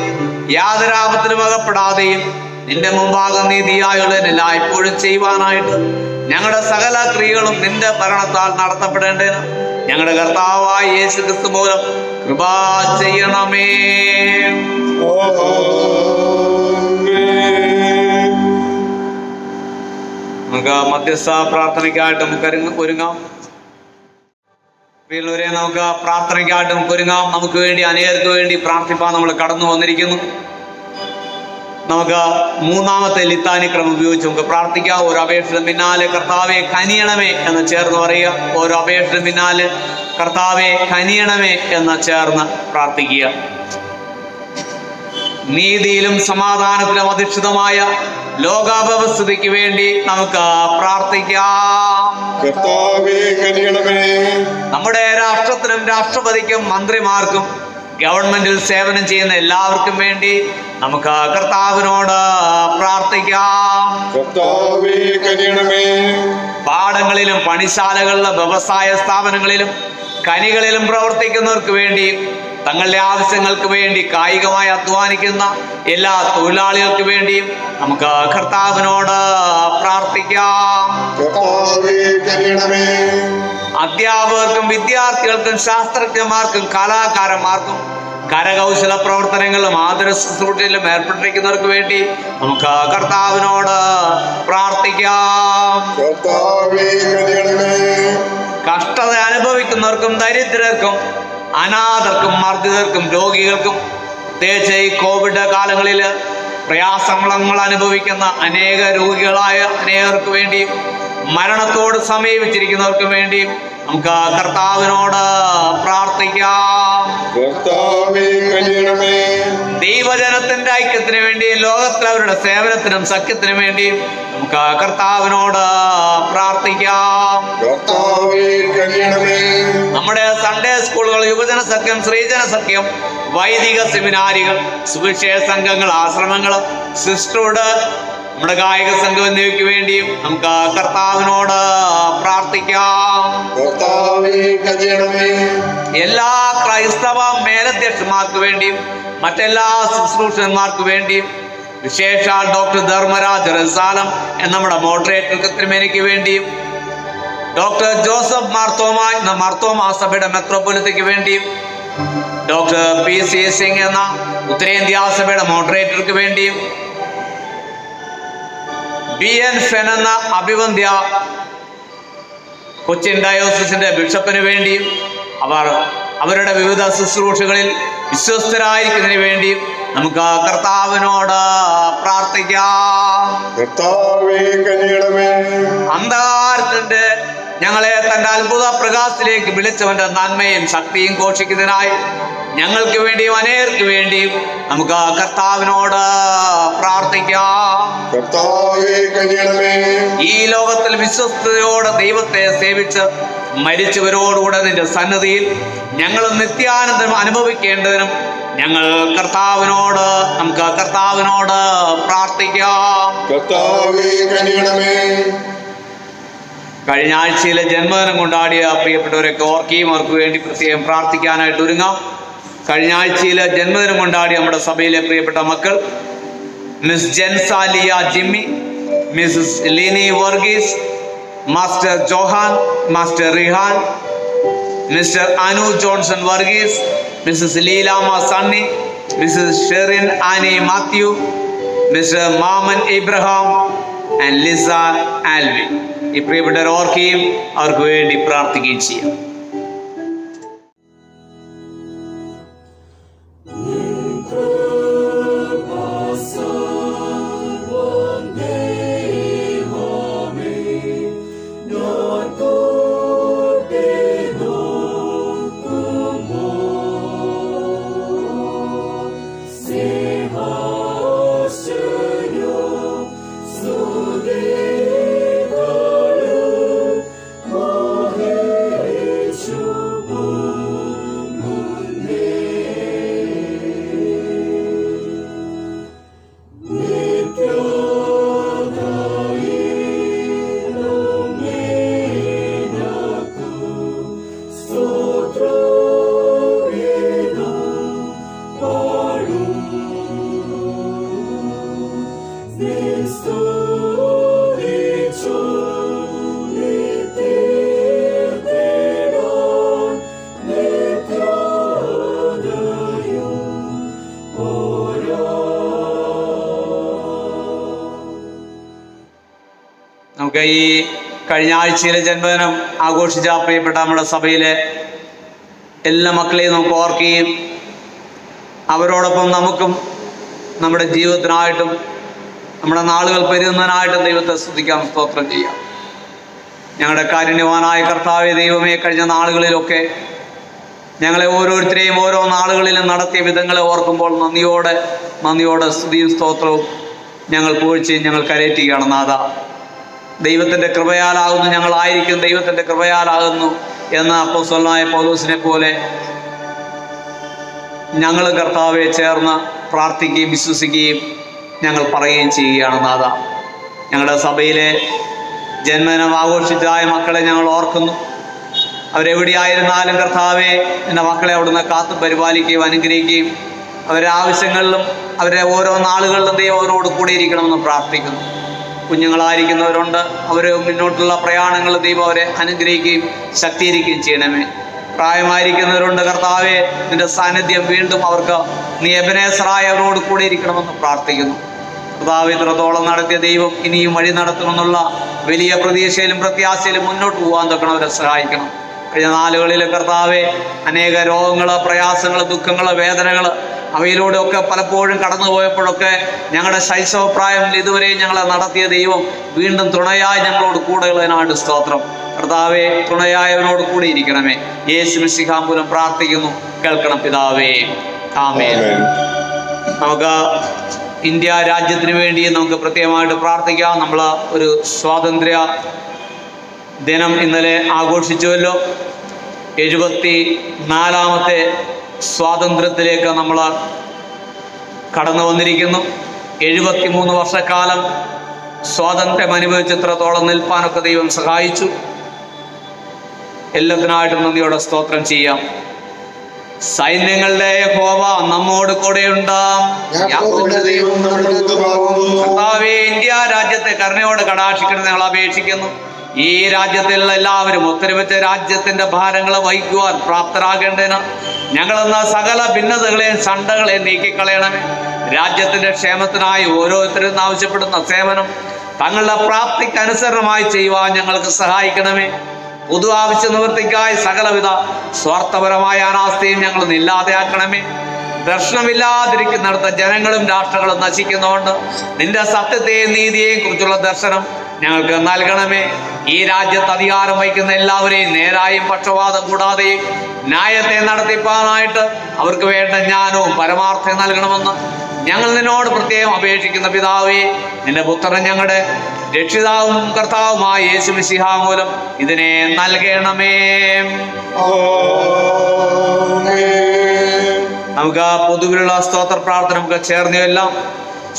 യാതൊരു ആപത്തിലും അകപ്പെടാതെയും നിന്റെ മുമ്പാകെ നീതിയായുള്ളതിനെല്ലാം എപ്പോഴും ചെയ്യുവാനായിട്ട് ഞങ്ങളുടെ സകല ക്രിയകളും നിന്റെ ഭരണത്താൽ നടത്തപ്പെടേണ്ടതിന് ഞങ്ങളുടെ കർത്താവായ യേശുക്രിസ്തു മൂലം കൃപ ചെയ്യണമേ. നമുക്ക് മധ്യസ്ഥ പ്രാർത്ഥനയ്ക്കായിട്ട് നമുക്ക് ഒരുങ്ങാം. പ്രിയമുള്ളവരെ, നമുക്ക് പ്രാർത്ഥനയ്ക്കായിട്ട് നമുക്ക് ഒരുങ്ങാം. നമുക്ക് വേണ്ടി, അനേകർക്ക് വേണ്ടി പ്രാർത്ഥിപ്പാൻ നമ്മൾ കടന്നു വന്നിരിക്കുന്നു. നമുക്ക് 3ാമത്തെ ലിത്താനി ക്രമം ഉപയോഗിച്ച് നമുക്ക് പ്രാർത്ഥിക്കാം. ഓരോ അപേക്ഷയുടെ പിന്നാലെ കർത്താവെ കനിയണമേ എന്ന് ചേർന്ന് പറയുക. ഓരോ അപേക്ഷയുടെ പിന്നാലെ കർത്താവെ കനിയണമേ എന്ന് ചേർന്ന് പ്രാർത്ഥിക്കുക. നീതിയിലും സമാധാനത്തിലും അധിഷ്ഠിതമായ ലോകാവസ്ഥിതിക്ക് വേണ്ടി നമുക്ക് പ്രാർത്ഥിക്കാം. നമ്മുടെ രാഷ്ട്രത്തിനും രാഷ്ട്രപതിക്കും മന്ത്രിമാർക്കും ഗവൺമെന്റിൽ സേവനം ചെയ്യുന്ന എല്ലാവർക്കും വേണ്ടി നമുക്ക് കർത്താവിനോട് പ്രാർത്ഥിക്കാം. പാടങ്ങളിലും പണിശാലകളിലും വ്യവസായ സ്ഥാപനങ്ങളിലും ഖനികളിലും പ്രവർത്തിക്കുന്നവർക്ക് വേണ്ടി, തങ്ങളുടെ ആവശ്യങ്ങൾക്ക് വേണ്ടി കായികമായി അധ്വാനിക്കുന്ന എല്ലാ തൊഴിലാളികൾക്ക് വേണ്ടിയും നമുക്ക് കർത്താവിനോട് പ്രാർത്ഥിക്കാം. അധ്യാപകർക്കും വിദ്യാർത്ഥികൾക്കും ശാസ്ത്രജ്ഞന്മാർക്കും കലാകാരന്മാർക്കും കരകൗശല പ്രവർത്തനങ്ങളിലും ആതുര ശുശ്രൂഷയിലും ഏർപ്പെട്ടിരിക്കുന്നവർക്ക് വേണ്ടി നമുക്ക് കർത്താവിനോട് പ്രാർത്ഥിക്കാം. കഷ്ടത അനുഭവിക്കുന്നവർക്കും ദരിദ്രർക്കും അനാഥർക്കും മർദ്ദിതർക്കും രോഗികൾക്കും, പ്രത്യേകിച്ച് ഈ കോവിഡ് കാലങ്ങളിൽ പ്രയാസങ്ങൾ അനുഭവിക്കുന്ന അനേക രോഗികളായ അനേകർക്ക് വേണ്ടിയും മരണത്തോട് സമീപിച്ചിരിക്കുന്നവർക്ക് വേണ്ടിയും നമുക്ക് കർത്താവിനോട് പ്രാർത്ഥിക്കാം. ദൈവജനത്തിന്റെ ഐക്യത്തിന് വേണ്ടിയും ലോകത്തിൽ അവരുടെ സേവനത്തിനും സഖ്യത്തിനും വേണ്ടിയും നമുക്ക് കർത്താവിനോട് പ്രാർത്ഥിക്കാം. നമ്മുടെ സൺഡേ സ്കൂളുകൾ, യുവജന സഖ്യം, സ്ത്രീജന സഖ്യം, വൈദിക സെമിനാരികൾ, സുവിശേഷ സംഘങ്ങൾ, ആശ്രമങ്ങൾ, സിസ്റ്റർഹുഡ്, നമ്മുടെ ഗായക സംഘം എന്നിവയ്ക്ക് വേണ്ടിയും നമുക്ക് കർത്താവിനോട് പ്രാർത്ഥിക്കാം. എല്ലാ ക്രൈസ്തവ മേലധ്യക്ഷന്മാർക്ക് വേണ്ടിയും മറ്റെല്ലാ ശുശ്രൂഷന്മാർക്ക് വേണ്ടിയും വിശേഷാൽ ഡോക്ടർ ധർമ്മരാജ് റസാലം എന്ന നമ്മുടെ മോഡറേറ്റർക്ക് തിരുമേനിക്ക് വേണ്ടിയും, ഡോക്ടർ ജോസഫ് മാർത്തോമാ സഭയുടെ മെത്രോപൊലിത്തയ്ക്ക് വേണ്ടിയും, ഡോക്ടർ PC സിംഗ് എന്ന ഉത്തരേന്ത്യാ സഭയുടെ മോഡറേറ്റർക്ക് വേണ്ടിയും, BN ഫെൻ എന്ന അഭിവന്ധ്യ കൊച്ചിൻ ഡയോസിസിന്റെ ബിഷപ്പിന് വേണ്ടിയും, അവരുടെ വിവിധ ശുശ്രൂഷകളിൽ വിശ്വസ്തരായിരിക്കുന്നതിന് വേണ്ടിയും നമുക്ക് കർത്താവിനോട് പ്രാർത്ഥിക്കാം. അന്ധകാരത്തിന്റെ ഞങ്ങളെ തന്റെ അത്ഭുത പ്രകാശത്തിലേക്ക് വിളിച്ചവന്റെ നന്മയും ശക്തിയും ഘോഷിക്കുന്നതിനായി ഞങ്ങൾക്ക് വേണ്ടിയും അനേകർക്ക് വേണ്ടിയും നമുക്ക് കർത്താവിനോട് പ്രാർത്ഥിക്കാം. ഈ ലോകത്തിൽ വിശ്വസ്തയോടെ ദൈവത്തെ സേവിച്ച് മരിച്ചവരോടുകൂടെ നിന്റെ സന്നിധിയിൽ ഞങ്ങൾ നിത്യാനന്ദം അനുഭവിക്കേണ്ടതിനും നമുക്ക് കർത്താവിനോട് പ്രാർത്ഥിക്കാം. കഴിഞ്ഞ ആഴ്ചയിലെ ജന്മദിനം കൊണ്ടാടിയ പ്രിയപ്പെട്ടവരൊക്കെ ഓർക്കുകയും അവർക്ക് വേണ്ടി പ്രത്യേകം പ്രാർത്ഥിക്കാനായിട്ട് ഒരുങ്ങാം. കഴിഞ്ഞ ആഴ്ചയിലെ ജന്മദിനം കൊണ്ടാടിയ നമ്മുടെ സഭയിലെ പ്രിയപ്പെട്ട മക്കൾ miss Jensalia Jimmy, Mrs Lini Varghese, master Johan, master Rihan, mister Anu Johnson Varghese, Mrs Leelamma Sunny, Mrs Sherin Annie Mathew, mister Mammen Ibrahim and Lisa Alvi. ഈ പ്രിയപ്പെട്ടവർ ഓർക്കുകയും അവർക്ക് വേണ്ടി പ്രാർത്ഥിക്കുകയും ചെയ്യാം. നമുക്ക് ഈ കഴിഞ്ഞ ആഴ്ചയിലെ ജന്മദിനം ആഘോഷിച്ച പ്രിയപ്പെട്ട നമ്മുടെ സഭയിലെ എല്ലാ മക്കളെയും നമുക്ക് ഓർക്കുകയും അവരോടൊപ്പം നമുക്കും നമ്മുടെ ജീവിതത്തിനായിട്ടും നമ്മുടെ നാളുകൾ പെരുകുന്നതിനായിട്ടും ദൈവത്തെ സ്തുതിക്കാൻ സ്തോത്രം ചെയ്യാം. ഞങ്ങളുടെ കാരുണ്യവാനായ കർത്താവേ ദൈവമേ, കഴിഞ്ഞ നാളുകളിലൊക്കെ ഞങ്ങളെ ഓരോരുത്തരെയും ഓരോ നാളുകളിലും നടത്തിയ വിധങ്ങളെ ഓർക്കുമ്പോൾ നന്ദിയോടെ സ്തുതിയും സ്തോത്രവും ഞങ്ങൾ പൂഴ്ചയും ഞങ്ങൾ കരയറ്റുകയാണ്. നാഥ, ദൈവത്തിൻ്റെ കൃപയാലാകുന്നു ഞങ്ങളായിരിക്കും, ദൈവത്തിൻ്റെ കൃപയാലാകുന്നു എന്ന അപ്പോസ്തലനായ പൗലോസിനെ പോലെ ഞങ്ങൾ കർത്താവെ ചേർന്ന് പ്രാർത്ഥിക്കുകയും വിശ്വസിക്കുകയും ഞങ്ങൾ പറയുകയും ചെയ്യുകയാണ്. നാഥ, ഞങ്ങളുടെ സഭയിലെ ജന്മദിനം ആഘോഷിച്ചതായ മക്കളെ ഞങ്ങൾ ഓർക്കുന്നു. അവരെവിടെയായിരുന്നാലും കർത്താവെ എൻ്റെ മക്കളെ അവിടുന്ന് കാത്തു പരിപാലിക്കുകയും അനുഗ്രഹിക്കുകയും അവരുടെ ആവശ്യങ്ങളിലും അവരുടെ ഓരോ നാളുകളിലും ദൈവം അവരോട് കൂടെ ഇരിക്കണമെന്ന് പ്രാർത്ഥിക്കുന്നു. കുഞ്ഞുങ്ങളായിരിക്കുന്നവരുണ്ട്, അവർ മുന്നോട്ടുള്ള പ്രയാണങ്ങൾ ദൈവം അവരെ അനുഗ്രഹിക്കുകയും ശക്തീകരിക്കുകയും ചെയ്യണമേ. പ്രായമായിരിക്കുന്നവരുണ്ട്, കർത്താവെ നിന്റെ സാന്നിധ്യം വീണ്ടും അവർക്ക് നീ എബനേസറായി അവരോട് കൂടെ ഇരിക്കണമെന്ന് പ്രാർത്ഥിക്കുന്നു. കർത്താവ് ഇത്രത്തോളം നടത്തിയ ദൈവം ഇനിയും വഴി നടത്തുമെന്നുള്ള വലിയ പ്രതീക്ഷയിലും പ്രത്യാശയിലും മുന്നോട്ട് പോകാൻ തൊക്കണം അവരെ സഹായിക്കണം. കഴിഞ്ഞ നാളുകളിൽ കർത്താവെ അനേക രോഗങ്ങൾ, പ്രയാസങ്ങൾ, ദുഃഖങ്ങൾ, വേദനകൾ അവയിലൂടെ ഒക്കെ പലപ്പോഴും കടന്നു പോയപ്പോഴൊക്കെ ഞങ്ങളുടെ ശൈശവപ്രായത്തിൽ ഇതുവരെ ഞങ്ങളെ നടത്തിയ ദൈവം വീണ്ടും തുണയായി ഞങ്ങളോട് കൂടെയുള്ളതിനായിട്ട് സ്തോത്രം. കർത്താവെ തുണയായവനോട് കൂടി ഇരിക്കണമേ. യേശു മിശിഹാ മൂലം പ്രാർത്ഥിക്കുന്നു, കേൾക്കണം പിതാവേ, ആമേൻ. നമുക്ക് ഇന്ത്യ രാജ്യത്തിന് വേണ്ടി നമുക്ക് പ്രത്യേകമായിട്ട് പ്രാർത്ഥിക്കാം. നമ്മൾ ഒരു സ്വാതന്ത്ര്യ ദിനം ഇന്നലെ ആഘോഷിച്ചുവല്ലോ. 74ാമത്തെ സ്വാതന്ത്ര്യത്തിലേക്ക് നമ്മൾ കടന്നു വന്നിരിക്കുന്നു. 73 വർഷക്കാലം സ്വാതന്ത്ര്യം അനുഭവിച്ചിത്രത്തോളം നിൽപ്പാനൊക്കെ ദൈവം സഹായിച്ചു. എല്ലാത്തിനായിട്ടും നന്ദിയോടെ സ്തോത്രം ചെയ്യാം. സൈന്യങ്ങളുടെ യഹോവ നമ്മോട് കൂടെയുണ്ട്. യാക്കോബിന്റെ ദൈവം നമ്മുടെ ദൈവമാകുന്നു. കർത്താവേ, ഇന്ത്യ രാജ്യത്തെ കരുണയോട് കടാക്ഷിക്കണം ഞങ്ങൾ അപേക്ഷിക്കുന്നു. ഈ രാജ്യത്തിലുള്ള എല്ലാവരും ഒത്തൊരുമിച്ച് രാജ്യത്തിന്റെ ഭാരങ്ങൾ വഹിക്കുവാൻ പ്രാപ്തരാകേണ്ടതിന് ഞങ്ങളെന്ന സകല ഭിന്നതകളെയും സണ്ടകളെയും നീക്കിക്കളയണമേ. രാജ്യത്തിന്റെ ക്ഷേമത്തിനായി ഓരോരുത്തരും ആവശ്യപ്പെടുന്ന സേവനം തങ്ങളുടെ പ്രാപ്തിക്ക് അനുസരണമായി ചെയ്യുവാൻ ഞങ്ങൾക്ക് സഹായിക്കണമേ. പൊതു ആവശ്യ നിവൃത്തിക്കായി സകലവിധ സ്വാർത്ഥപരമായ അനാസ്ഥയും ഞങ്ങൾ ഇല്ലാതെയാക്കണമേ. ദർശനമില്ലാതിരിക്കുന്നിടത്ത് ജനങ്ങളും രാഷ്ട്രങ്ങളും നശിക്കുന്നതുകൊണ്ട് നിന്റെ സത്യത്തെയും നീതിയെയും കുറിച്ചുള്ള ദർശനം ഞങ്ങൾക്ക് നൽകണമേ. ഈ രാജ്യത്ത് അധികാരം വഹിക്കുന്ന എല്ലാവരെയും നേരായും പക്ഷപാതം കൂടാതെയും ന്യായത്തെ നടത്തിപ്പാനായിട്ട് അവർക്ക് വേണ്ട ജ്ഞാനവും പരമാർത്ഥം നൽകണമെന്ന് ഞങ്ങൾ നിന്നോട് പ്രത്യേകം അപേക്ഷിക്കുന്ന പിതാവേ, നിന്റെ പുത്രൻ ഞങ്ങളുടെ രക്ഷിതാവും കർത്താവുമായ യേശു മിശിഹ മൂലം ഇതിനെ നൽകണമേ. നമുക്ക് പൊതുവിലുള്ള സ്തോത്ര പ്രാർത്ഥന നമുക്ക് ചേർന്നെല്ലാം.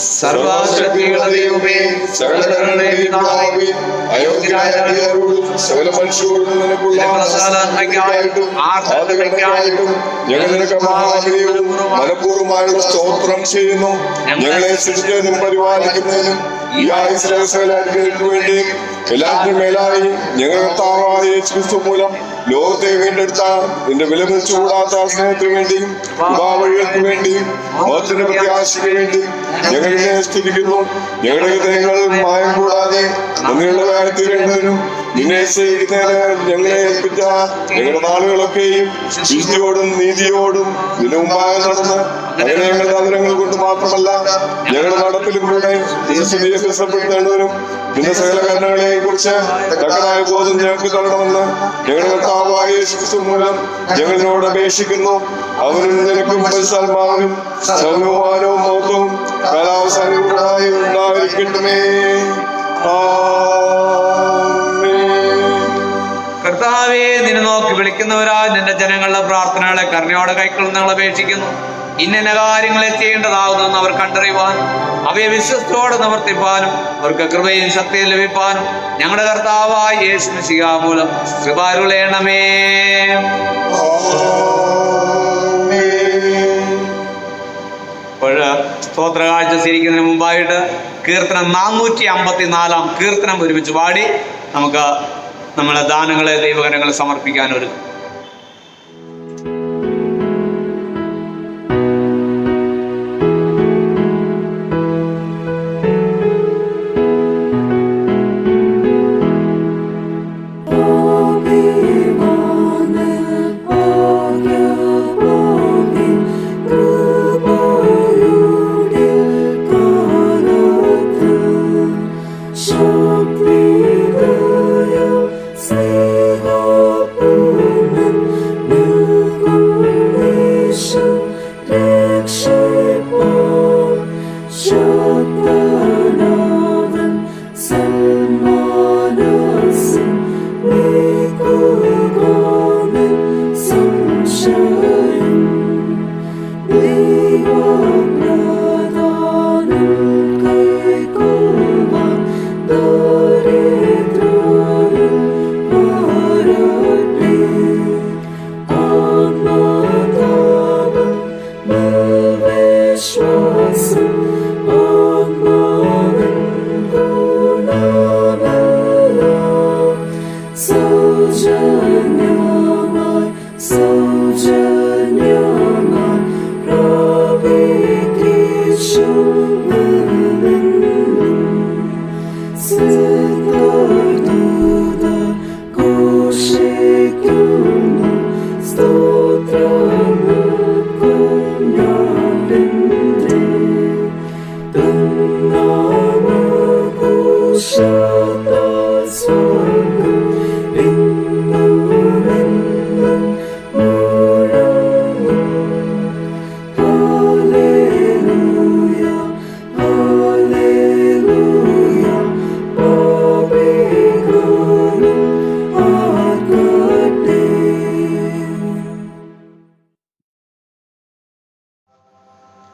സർവശക്തിയുള്ള ദൈവമേ, സകലങ്ങളുടെയും പിതാവേ, അയോഗ്യനായ അടിയാരോടും സകല മനുഷ്യരോടും നിനക്കുള്ള നന്മയ്ക്കായിട്ടും ആദരവയ്ക്കായിട്ടും ഞങ്ങൾ നിനക്ക് മഹാവിധിയും മനഃപൂർവ്വമായുള്ള സ്തോത്രം ചെയ്യുന്നു. ഞങ്ങളെ സൃഷ്ടിച്ചതിനും പരിപാലിക്കുന്നതിനും ഈ ആയുസ്സിലെ സകല അനുഗ്രഹങ്ങൾക്ക് വേണ്ടിയും എല്ലാത്തിനും മേലായി ഞങ്ങൾ കർത്താവായ യേശു ക്രിസ്തു മൂലം ലോകത്തെ വീണ്ടെടുത്ത നിന്റെ വിലമതിച്ചുകൂടാത്ത സ്നേഹത്തിന് വേണ്ടിയും വഴികൾക്ക് വേണ്ടിയും മതത്തിന്റെ പ്രത്യാശയ്ക്ക് വേണ്ടിയും ഞങ്ങളെ സ്തുതിക്കുന്നു. ഞങ്ങളുടെ ഹൃദയങ്ങൾ മായം കൂടാതെ നന്ദിയുള്ളവരായി തീരേണ്ടതിനും നിന്നെ സ്നേഹിക്കുന്നതിന് ഞങ്ങളെ ഏൽപ്പിച്ച ഞങ്ങളുടെ നാളുകളൊക്കെയും വിശുദ്ധിയോടും നീതിയോടും നിന്റെ മുമ്പാകെ നടന്ന് അങ്ങനെ ഞങ്ങളുടെ ആദരങ്ങൾ കൊണ്ട് മാത്രമല്ല ഞങ്ങളുടെ നടപ്പിലും കൂടെ നീതിയെ പ്രസപ്പെടുത്തേണ്ടതിനും നിന്റെ സകല കരുണകളെ കുറിച്ച് തക്കതായ ബോധം ഞങ്ങൾക്ക് തരണമെന്ന് ഞങ്ങളുടെ കർത്താവായ യേശു ക്രിസ്തു മൂലം ഞങ്ങളോട് അപേക്ഷിക്കുന്നു. അവനും നിനക്കും പരിശുദ്ധാത്മാവിനും സർവ്വമാനവും മഹത്വവും കാലാവസാനം കൂടായി ഉണ്ടായിരിക്കട്ടുമേ. കർത്താവേ, നിന്നെ നോക്കി വിളിക്കുന്നവരാ നിന്റെ ജനങ്ങളുടെ പ്രാർത്ഥനകളെ കരുണയോടെ കൈക്കൊള്ളുന്ന ഞങ്ങൾ അപേക്ഷിക്കുന്നു. ഇന്ന കാര്യങ്ങളെ ചെയ്യേണ്ടതാകുന്നെന്ന് അവർ കണ്ടറിയുവാൻ അവയെ വിശ്വസ്തയോടെ നിവർത്തിപ്പാനും അവർക്ക് കൃപയും ശക്തിയും ലഭിപ്പാനും ഞങ്ങളുടെ കർത്താവായ യേശു മിശിഹ മൂലം കൃപാരുളേണമേ. സ്തോത്ര കാഴ്ച സ്വീകരിക്കുന്നതിന് മുമ്പായിട്ട് കീർത്തനം 454 കീർത്തനം ഒരുമിച്ച് പാടി നമുക്ക് നമ്മളെ ദാനങ്ങളെ ദൈവകരങ്ങളെ സമർപ്പിക്കാൻ ഒരുങ്ങും.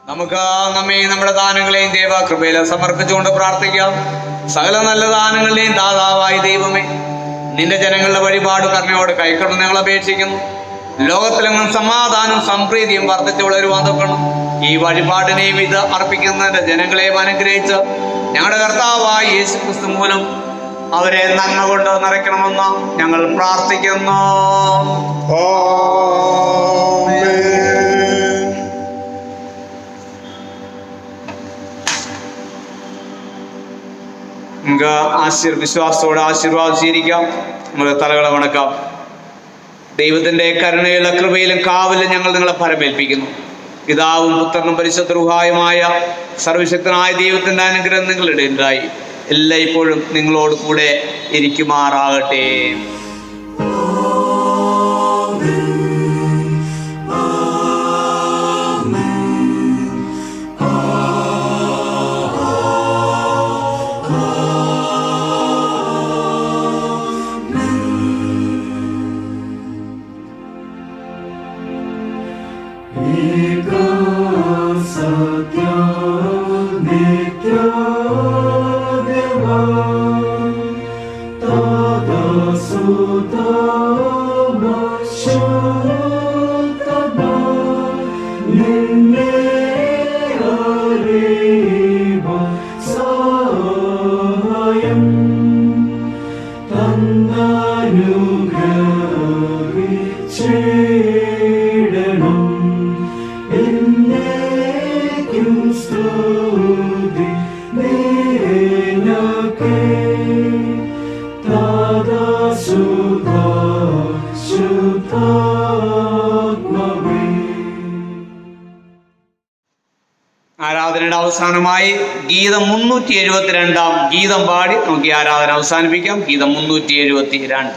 നമുക്ക് നമ്മെയും നമ്മുടെ ദാനങ്ങളെയും ദൈവകൃപയിൽ സമർപ്പിച്ചുകൊണ്ട് പ്രാർത്ഥിക്കാം. സകല നല്ല ദാനങ്ങളുടെയും ദാതാവായ ദൈവമേ, നിന്റെ ജനങ്ങളുടെ വഴിപാട് കരുണയോടെ കൈക്കൊള്ളുന്ന ഞങ്ങൾ അപേക്ഷിക്കുന്നു. ലോകത്തിലെങ്ങും സമാധാനവും സംപ്രീതിയും വർദ്ധിച്ചു വളരുവാൻ തൊക്കണം. ഈ വഴിപാടിനെയും ഇത് അർപ്പിക്കുന്നതിന്റെ ജനങ്ങളെയും അനുഗ്രഹിച്ച് ഞങ്ങളുടെ കർത്താവായ യേശുക്രിസ്തു മൂലം അവരെ നന്മ കൊണ്ട് നിറയ്ക്കണമെന്ന് ഞങ്ങൾ പ്രാർത്ഥിക്കുന്നു. നമുക്ക് വിശ്വാസത്തോടെ ആശീർവാദം സ്വീകരിക്കാം. നമുക്ക് തലകളെ വണക്കാം. ദൈവത്തിന്റെ കരുണയിലും കൃപയിലും കാവലും ഞങ്ങൾ നിങ്ങളെ ഫലമേൽപ്പിക്കുന്നു. പിതാവും പുത്രനും പരിശുദ്ധ റൂഹായുമായ സർവശക്തനായ ദൈവത്തിന്റെ അനുഗ്രഹം നിങ്ങളുടെ ഉണ്ടായി എല്ലായ്പ്പോഴും നിങ്ങളോട് കൂടെ ഇരിക്കുമാറാകട്ടെ. ആരാധനയുടെ അവസാനമായി ഗീതം 372 ഗീതം പാടി നമുക്ക് ഈ ആരാധന അവസാനിപ്പിക്കാം. ഗീതം 372.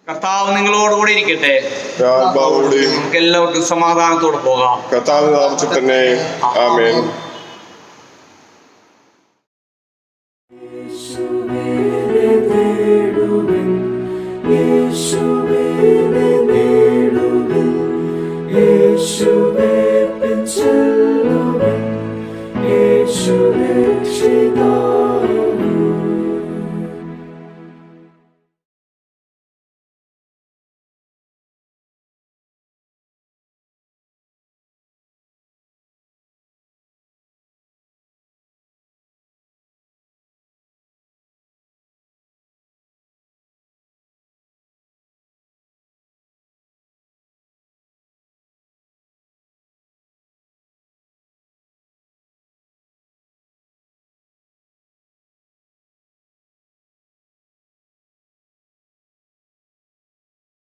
കർത്താവ് നിങ്ങളോടുകൂടി ഇരിക്കട്ടെ. നമുക്ക് എല്ലാവർക്കും സമാധാനത്തോടെ പോകാം. കർത്താവ് നാമത്തിൽ തന്നെ ആമേൻ. യേശുവേ